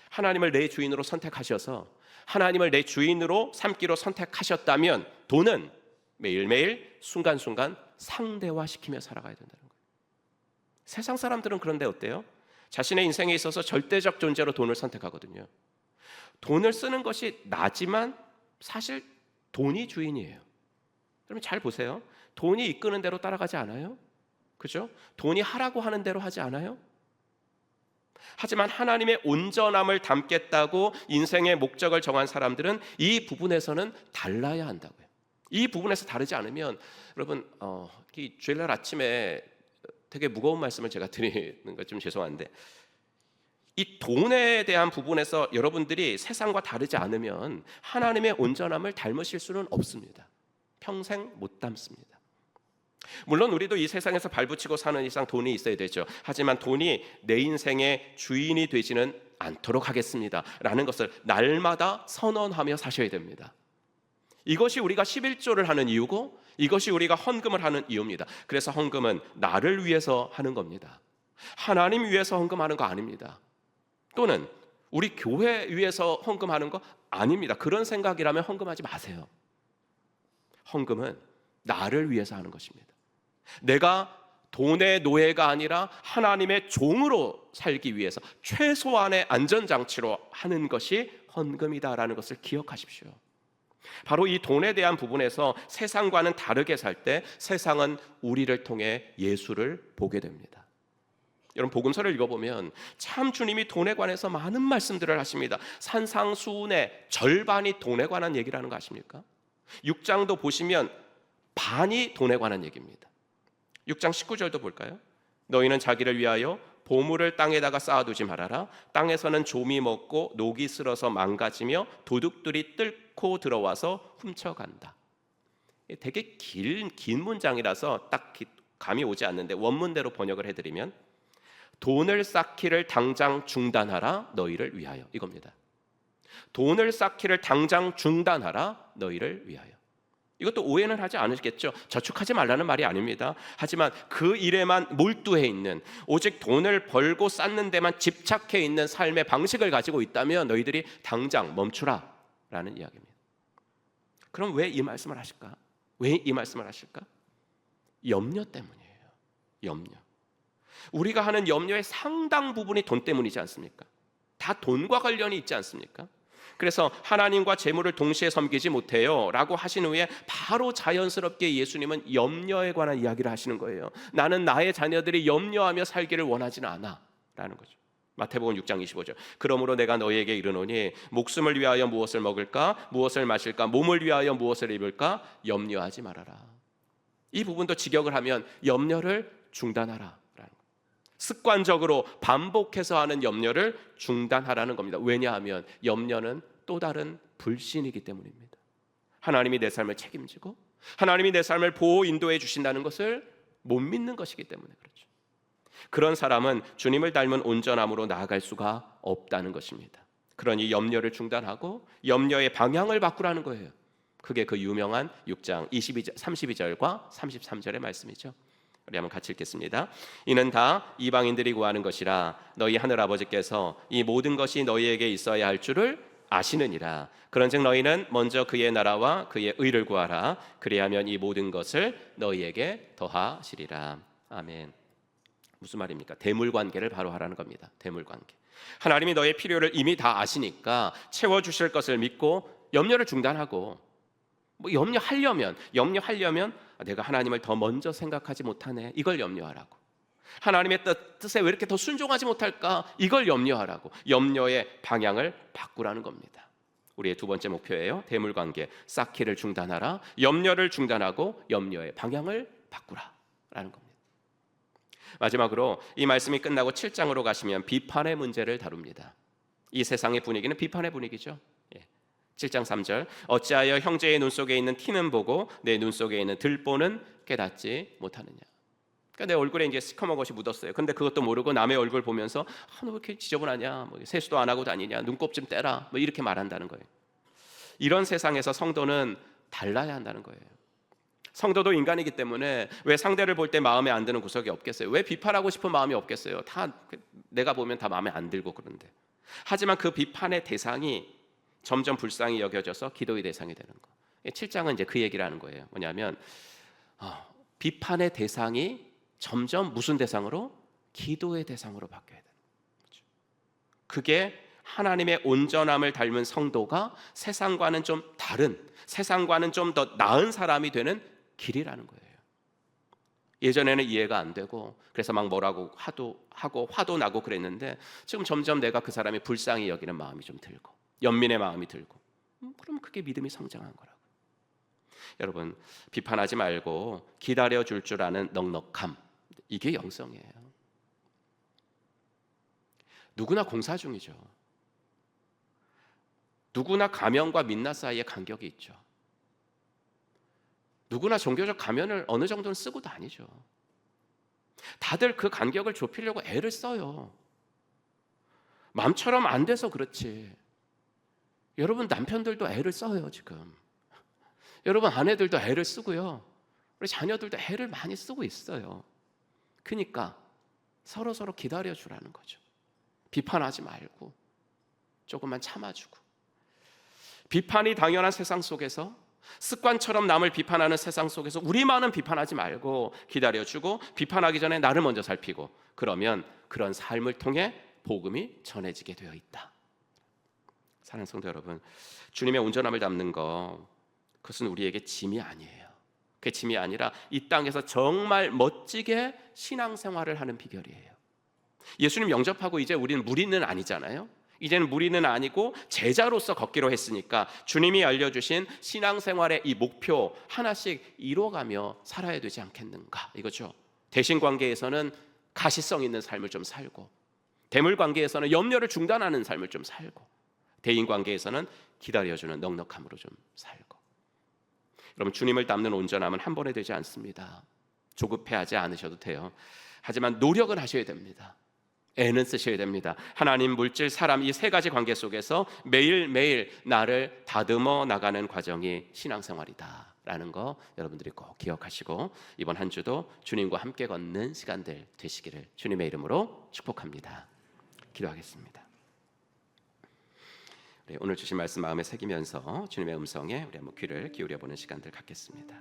[SPEAKER 1] 하나님을 내 주인으로 선택하셔서 하나님을 내 주인으로 삼기로 선택하셨다면 돈은 매일매일 순간순간 상대화시키며 살아가야 된다는 거예요. 세상 사람들은 그런데 어때요? 자신의 인생에 있어서 절대적 존재로 돈을 선택하거든요. 돈을 쓰는 것이 나지만
[SPEAKER 3] 사실 돈이 주인이에요. 여러분 잘 보세요. 돈이 이끄는 대로 따라가지 않아요? 그죠? 돈이 하라고 하는 대로 하지 않아요? 하지만 하나님의 온전함을 담겠다고 인생의 목적을 정한 사람들은 이 부분에서는 달라야 한다고요. 이 부분에서 다르지 않으면 여러분 이 주일날 아침에 되게 무거운 말씀을 제가 드리는 거 좀 죄송한데, 이 돈에 대한 부분에서 여러분들이 세상과 다르지 않으면 하나님의 온전함을 닮으실 수는 없습니다. 평생 못 닮습니다. 물론 우리도 이 세상에서 발붙이고 사는 이상 돈이 있어야 되죠. 하지만 돈이 내 인생의 주인이 되지는 않도록 하겠습니다 라는 것을 날마다 선언하며 사셔야 됩니다. 이것이 우리가 11조를 하는 이유고, 이것이 우리가 헌금을 하는 이유입니다. 그래서 헌금은 나를 위해서 하는 겁니다. 하나님 위해서 헌금하는 거 아닙니다. 또는 우리 교회 위해서 헌금하는 거 아닙니다. 그런 생각이라면 헌금하지 마세요. 헌금은 나를 위해서 하는 것입니다. 내가 돈의 노예가 아니라 하나님의 종으로 살기 위해서 최소한의 안전장치로 하는 것이 헌금이다라는 것을 기억하십시오. 바로 이 돈에 대한 부분에서 세상과는 다르게 살 때 세상은 우리를 통해 예수를 보게 됩니다. 여러분 복음서를 읽어보면 참 주님이 돈에 관해서 많은 말씀들을 하십니다. 산상수훈의 절반이 돈에 관한 얘기라는 거 아십니까? 6장도 보시면 반이 돈에 관한 얘기입니다. 6장 19절도 볼까요? 너희는 자기를 위하여 보물을 땅에다가 쌓아두지 말아라. 땅에서는 좀이 먹고 녹이 슬어서 망가지며 도둑들이 뚫고 들어와서 훔쳐간다. 되게 긴 문장이라서 딱 감이 오지 않는데 원문대로 번역을 해드리면 돈을 쌓기를 당장 중단하라 너희를 위하여, 이겁니다. 돈을 쌓기를 당장 중단하라 너희를 위하여. 이것도 오해는 하지 않으시겠죠? 저축하지 말라는 말이 아닙니다. 하지만 그 일에만 몰두해 있는, 오직 돈을 벌고 쌓는 데만 집착해 있는 삶의 방식을 가지고 있다면 너희들이 당장 멈추라 라는 이야기입니다. 그럼 왜 이 말씀을 하실까? 왜 이 말씀을 하실까? 염려 때문이에요. 염려. 우리가 하는 염려의 상당 부분이 돈 때문이지 않습니까? 다 돈과 관련이 있지 않습니까? 그래서 하나님과 재물을 동시에 섬기지 못해요 라고 하신 후에 바로 자연스럽게 예수님은 염려에 관한 이야기를 하시는 거예요. 나는 나의 자녀들이 염려하며 살기를 원하지는 않아 라는 거죠. 마태복음 6장 25절. 그러므로 내가 너희에게 이르노니 목숨을 위하여 무엇을 먹을까, 무엇을 마실까, 몸을 위하여 무엇을 입을까 염려하지 말아라. 이 부분도 직역을 하면 염려를 중단하라. 습관적으로 반복해서 하는 염려를 중단하라는 겁니다. 왜냐하면 염려는 또 다른 불신이기 때문입니다. 하나님이 내 삶을 책임지고 하나님이 내 삶을 보호 인도해 주신다는 것을 못 믿는 것이기 때문에 그렇죠. 그런 사람은 주님을 닮은 온전함으로 나아갈 수가 없다는 것입니다. 그러니 염려를 중단하고 염려의 방향을 바꾸라는 거예요. 그게 그 유명한 6장 32절과 33절의 말씀이죠. 우리 한번 같이 읽겠습니다. 이는 다 이방인들이 구하는 것이라 너희 하늘 아버지께서 이 모든 것이 너희에게 있어야 할 줄을 아시느니라. 그런즉 너희는 먼저 그의 나라와 그의 의를 구하라. 그리하면 이 모든 것을 너희에게 더하시리라. 아멘. 무슨 말입니까? 대물관계를 바로 하라는 겁니다. 대물관계. 하나님이 너의 필요를 이미 다 아시니까 채워주실 것을 믿고 염려를 중단하고, 염려하려면 내가 하나님을 더 먼저 생각하지 못하네, 이걸 염려하라고. 하나님의 뜻에 왜 이렇게 더 순종하지 못할까, 이걸 염려하라고. 염려의 방향을 바꾸라는 겁니다. 우리의 두 번째 목표예요. 대물관계, 쌓기를 중단하라. 염려를 중단하고 염려의 방향을 바꾸라라는 겁니다. 마지막으로 이 말씀이 끝나고 7장으로 가시면 비판의 문제를 다룹니다. 이 세상의 분위기는 비판의 분위기죠. 7장 3절. 어찌하여 형제의 눈 속에 있는 티는 보고 내 눈 속에 있는 들보는 깨닫지 못하느냐. 그러니까 내 얼굴에 이제 시커먼 것이 묻었어요. 근데 그것도 모르고 남의 얼굴 보면서 너 왜 이렇게 지저분하냐, 세수도 안 하고 다니냐, 눈곱 좀 떼라, 이렇게 말한다는 거예요. 이런 세상에서 성도는 달라야 한다는 거예요. 성도도 인간이기 때문에 왜 상대를 볼 때 마음에 안 드는 구석이 없겠어요? 왜 비판하고 싶은 마음이 없겠어요? 다 내가 보면 다 마음에 안 들고 그런데. 하지만 그 비판의 대상이 점점 불쌍히 여겨져서 기도의 대상이 되는 거. 7장은 이제 그 얘기를 하는 거예요. 뭐냐면 비판의 대상이 점점 무슨 대상으로? 기도의 대상으로 바뀌어야 되는 거죠. 그게 하나님의 온전함을 닮은 성도가 세상과는 좀 다른, 세상과는 좀 더 나은 사람이 되는 길이라는 거예요. 예전에는 이해가 안 되고 그래서 막 뭐라고 하고 화도 나고 그랬는데 지금 점점 내가 그 사람이 불쌍히 여기는 마음이 좀 들고 연민의 마음이 들고 그럼 그게 믿음이 성장한 거라고. 여러분, 비판하지 말고 기다려줄 줄 아는 넉넉함, 이게 영성이에요. 누구나 공사 중이죠. 누구나 가면과 민낯 사이에 간격이 있죠. 누구나 종교적 가면을 어느 정도는 쓰고 다니죠. 다들 그 간격을 좁히려고 애를 써요. 마음처럼 안 돼서 그렇지. 여러분 남편들도 애를 써요 지금. 여러분 아내들도 애를 쓰고요. 우리 자녀들도 애를 많이 쓰고 있어요. 그러니까 서로 기다려주라는 거죠. 비판하지 말고 조금만 참아주고. 비판이 당연한 세상 속에서, 습관처럼 남을 비판하는 세상 속에서 우리만은 비판하지 말고 기다려주고 비판하기 전에 나를 먼저 살피고, 그러면 그런 삶을 통해 복음이 전해지게 되어 있다. 사랑하는 성도 여러분, 주님의 온전함을 담는 것, 그것은 우리에게 짐이 아니에요. 그게 짐이 아니라 이 땅에서 정말 멋지게 신앙생활을 하는 비결이에요. 예수님 영접하고 이제 우리는 무리는 아니잖아요. 이제는 무리는 아니고 제자로서 걷기로 했으니까 주님이 알려주신 신앙생활의 이 목표 하나씩 이뤄가며 살아야 되지 않겠는가, 이거죠. 대신관계에서는 가시성 있는 삶을 좀 살고, 대물관계에서는 염려를 중단하는 삶을 좀 살고, 대인관계에서는 기다려주는 넉넉함으로 좀 살고. 여러분, 주님을 닮는 온전함은 한 번에 되지 않습니다. 조급해하지 않으셔도 돼요. 하지만 노력은 하셔야 됩니다. 애는 쓰셔야 됩니다. 하나님, 물질, 사람, 이 세 가지 관계 속에서 매일매일 나를 다듬어 나가는 과정이 신앙생활이다 라는 거 여러분들이 꼭 기억하시고 이번 한 주도 주님과 함께 걷는 시간들 되시기를 주님의 이름으로 축복합니다. 기도하겠습니다. 오늘 주신 말씀 마음에 새기면서 주님의 음성에 우리 한번 귀를 기울여보는 시간들 갖겠습니다.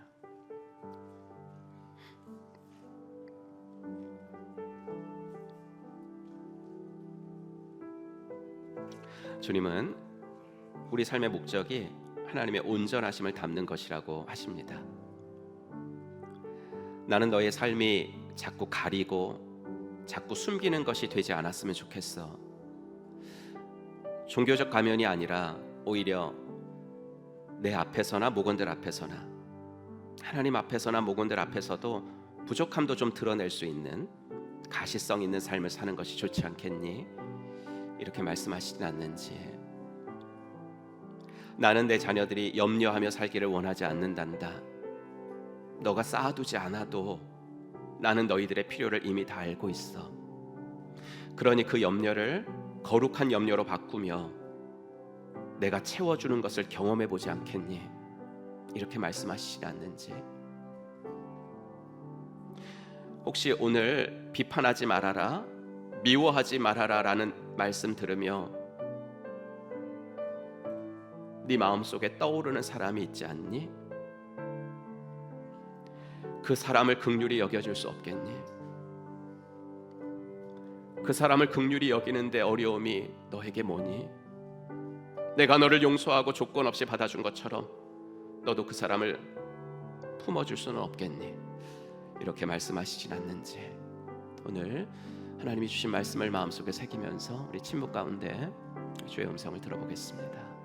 [SPEAKER 3] 주님은 우리 삶의 목적이 하나님의 온전하심을 담는 것이라고 하십니다. 나는 너의 삶이 자꾸 가리고 자꾸 숨기는 것이 되지 않았으면 좋겠어. 종교적 가면이 아니라 오히려 내 앞에서나 목원들 앞에서나, 하나님 앞에서나 목원들 앞에서도 부족함도 좀 드러낼 수 있는 가시성 있는 삶을 사는 것이 좋지 않겠니? 이렇게 말씀하시진 않는지. 나는 내 자녀들이 염려하며 살기를 원하지 않는단다. 너가 쌓아두지 않아도 나는 너희들의 필요를 이미 다 알고 있어. 그러니 그 염려를 거룩한 염려로 바꾸며 내가 채워주는 것을 경험해 보지 않겠니? 이렇게 말씀하시지 않는지. 혹시 오늘 비판하지 말아라, 미워하지 말아라 라는 말씀 들으며 네 마음속에 떠오르는 사람이 있지 않니? 그 사람을 긍휼히 여겨줄 수 없겠니? 그 사람을 긍휼히 여기는데 어려움이 너에게 뭐니? 내가 너를 용서하고 조건 없이 받아준 것처럼 너도 그 사람을 품어줄 수는 없겠니? 이렇게 말씀하시진 않는지. 오늘 하나님이 주신 말씀을 마음속에 새기면서 우리 침묵 가운데 주의 음성을 들어보겠습니다.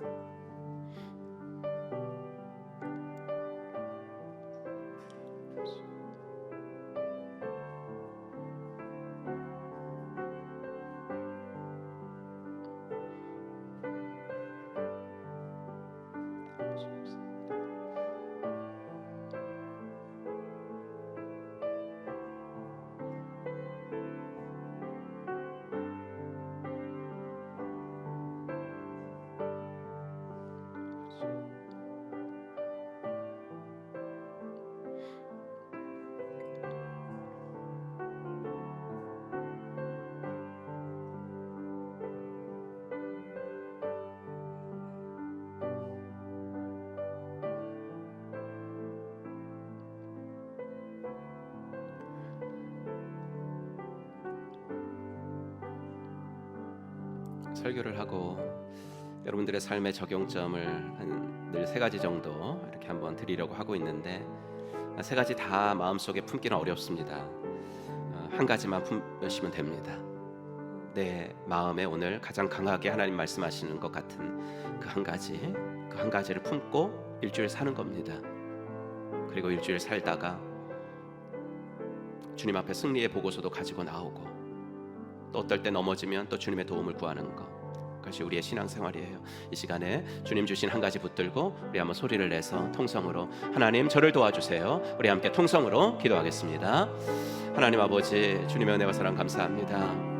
[SPEAKER 3] 설교를 하고 여러분들의 삶의 적용점을 한 늘 3가지 정도 이렇게 한번 드리려고 하고 있는데 3가지 다 마음속에 품기는 어렵습니다. 한 가지만 품으시면 됩니다. 내 마음에 오늘 가장 강하게 하나님 말씀하시는 것 같은 그 한 가지를 품고 일주일 사는 겁니다. 그리고 일주일 살다가 주님 앞에 승리의 보고서도 가지고 나오고 또 어떨 때 넘어지면 또 주님의 도움을 구하는 것, 그것이 우리의 신앙생활이에요. 이 시간에 주님 주신 한 가지 붙들고 우리 한번 소리를 내서 통성으로 하나님 저를 도와주세요. 우리 함께 통성으로 기도하겠습니다. 하나님 아버지, 주님의 은혜와 사랑 감사합니다.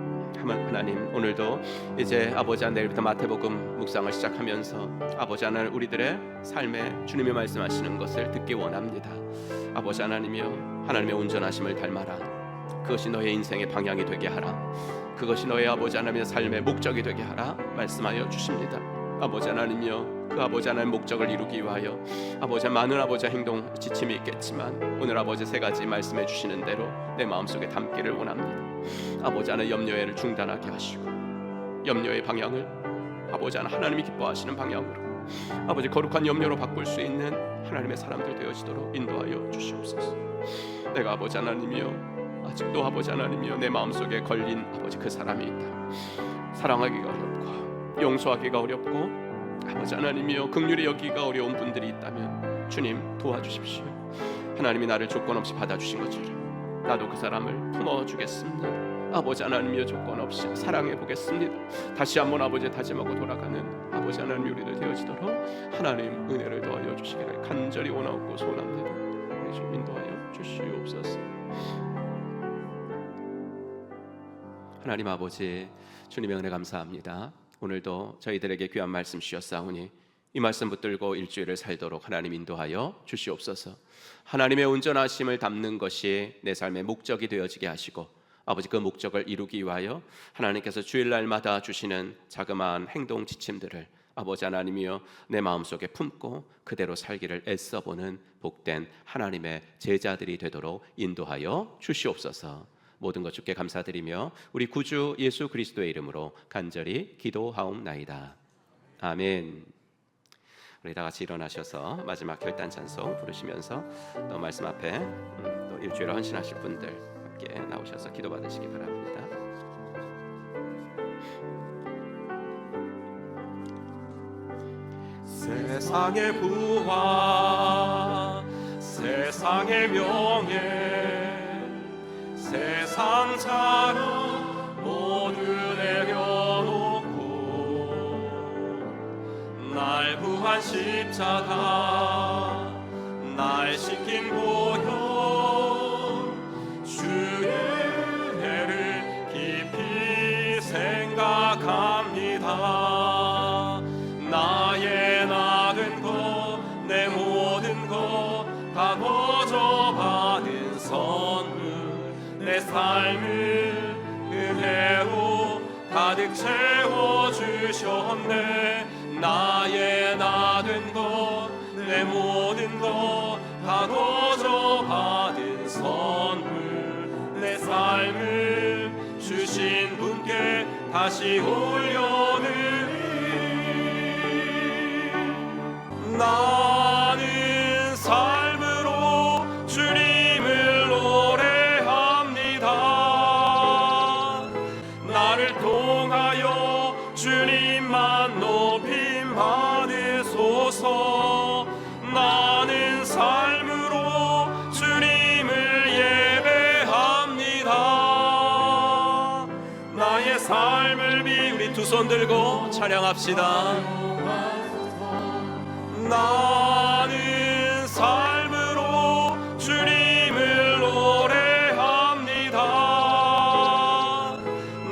[SPEAKER 3] 하나님, 오늘도 이제 아버지 한 내일부터 마태복음 묵상을 시작하면서 아버지 하나님 우리들의 삶에 주님이 말씀하시는 것을 듣기 원합니다. 아버지 하나님이여, 하나님의 온전하심을 닮아라. 그것이 너의 인생의 방향이 되게 하라. 그것이 너의 아버지 하나님의 삶의 목적이 되게 하라 말씀하여 주십니다. 아버지 하나님이여, 그 아버지 하나님의 목적을 이루기 위하여 아버지 많은 아버지 행동 지침이 있겠지만 오늘 아버지 3가지 말씀해 주시는 대로 내 마음속에 담기를 원합니다. 아버지 하나님 염려를 중단하게 하시고 염려의 방향을 아버지 하나님이 기뻐하시는 방향으로 아버지 거룩한 염려로 바꿀 수 있는 하나님의 사람들 되어지도록 인도하여 주시옵소서. 내가 아버지 하나님이여 아직도 아버지 하나님이여 내 마음속에 걸린 아버지 그 사람이 있다. 사랑하기가 어렵고 용서하기가 어렵고 아버지 하나님이여 긍휼히 여기기가 어려운 분들이 있다면 주님 도와주십시오. 하나님이 나를 조건 없이 받아주신 것처럼 나도 그 사람을 품어주겠습니다. 아버지 하나님이여 조건 없이 사랑해 보겠습니다. 다시 한번 아버지 다짐하고 돌아가는 아버지 하나님 우리들 되어지도록 하나님 은혜를 더하여 주시기를 간절히 원하고 소원합니다. 우리 주 인도하여 주시옵소서. 하나님 아버지, 주님의 은혜 감사합니다. 오늘도 저희들에게 귀한 말씀 주셨사오니 이 말씀 붙들고 일주일을 살도록 하나님 인도하여 주시옵소서. 하나님의 온전하심을 담는 것이 내 삶의 목적이 되어지게 하시고 아버지 그 목적을 이루기 위하여 하나님께서 주일날마다 주시는 자그마한 행동 지침들을 아버지 하나님이여 내 마음속에 품고 그대로 살기를 애써보는 복된 하나님의 제자들이 되도록 인도하여 주시옵소서. 모든 것 주께 감사드리며 우리 구주 예수 그리스도의 이름으로 간절히 기도하옵나이다. 아멘. 우리 다 같이 일어나셔서 마지막 결단 찬송 부르시면서 또 말씀 앞에 또 일주일을 헌신하실 분들 함께 나오셔서 기도받으시기 바랍니다.
[SPEAKER 6] 세상의 부와 세상의 명예 세상 자랑 모두 내려놓고 날 구한 십자가 날 시킨 보혈 주의 은혜를 깊이 생각합니다. 나의 나은 것 내 모든 것 다 거저 받은 선물 내 삶을 은혜로 가득 채워주셨네. 나의 나은 것 내 모든 것 다 거저 받은 선물 내 삶을 주신 분께 다시 올려드리. 나는 삶으로 주님을 노래합니다. 나를 통하여 주님만 높임 받으소서. 나는 삶으로 주님을 예배합니다. 나의 삶을 비 우리 두 손 들고 찬양합시다. 나는 삶으로 주님을 노래합니다.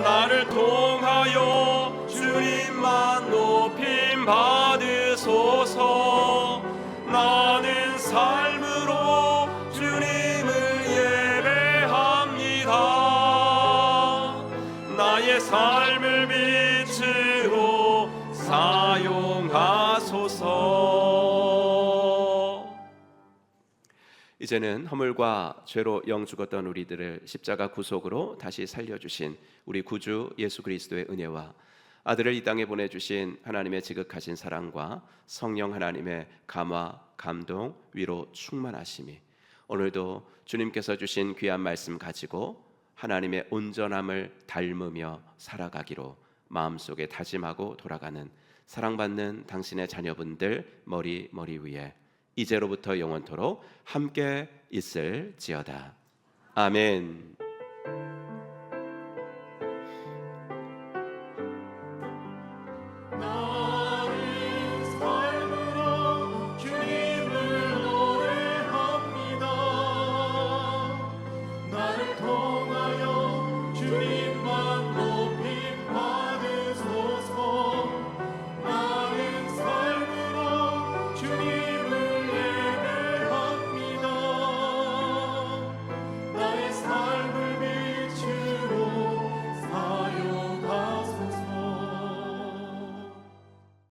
[SPEAKER 6] 나를 통하여 주님만 높임 받으소서. 나는 삶으로 주님을 예배합니다. 나의 삶을 빛으로 사용하소서.
[SPEAKER 3] 이제는 허물과 죄로 영 죽었던 우리들을 십자가 구속으로 다시 살려주신 우리 구주 예수 그리스도의 은혜와 아들을 이 땅에 보내주신 하나님의 지극하신 사랑과 성령 하나님의 감화, 감동, 위로 충만하심이 오늘도 주님께서 주신 귀한 말씀 가지고 하나님의 온전함을 닮으며 살아가기로 마음속에 다짐하고 돌아가는 사랑받는 당신의 자녀분들 머리 위에 이제로부터 영원토록 함께 있을지어다. 아멘.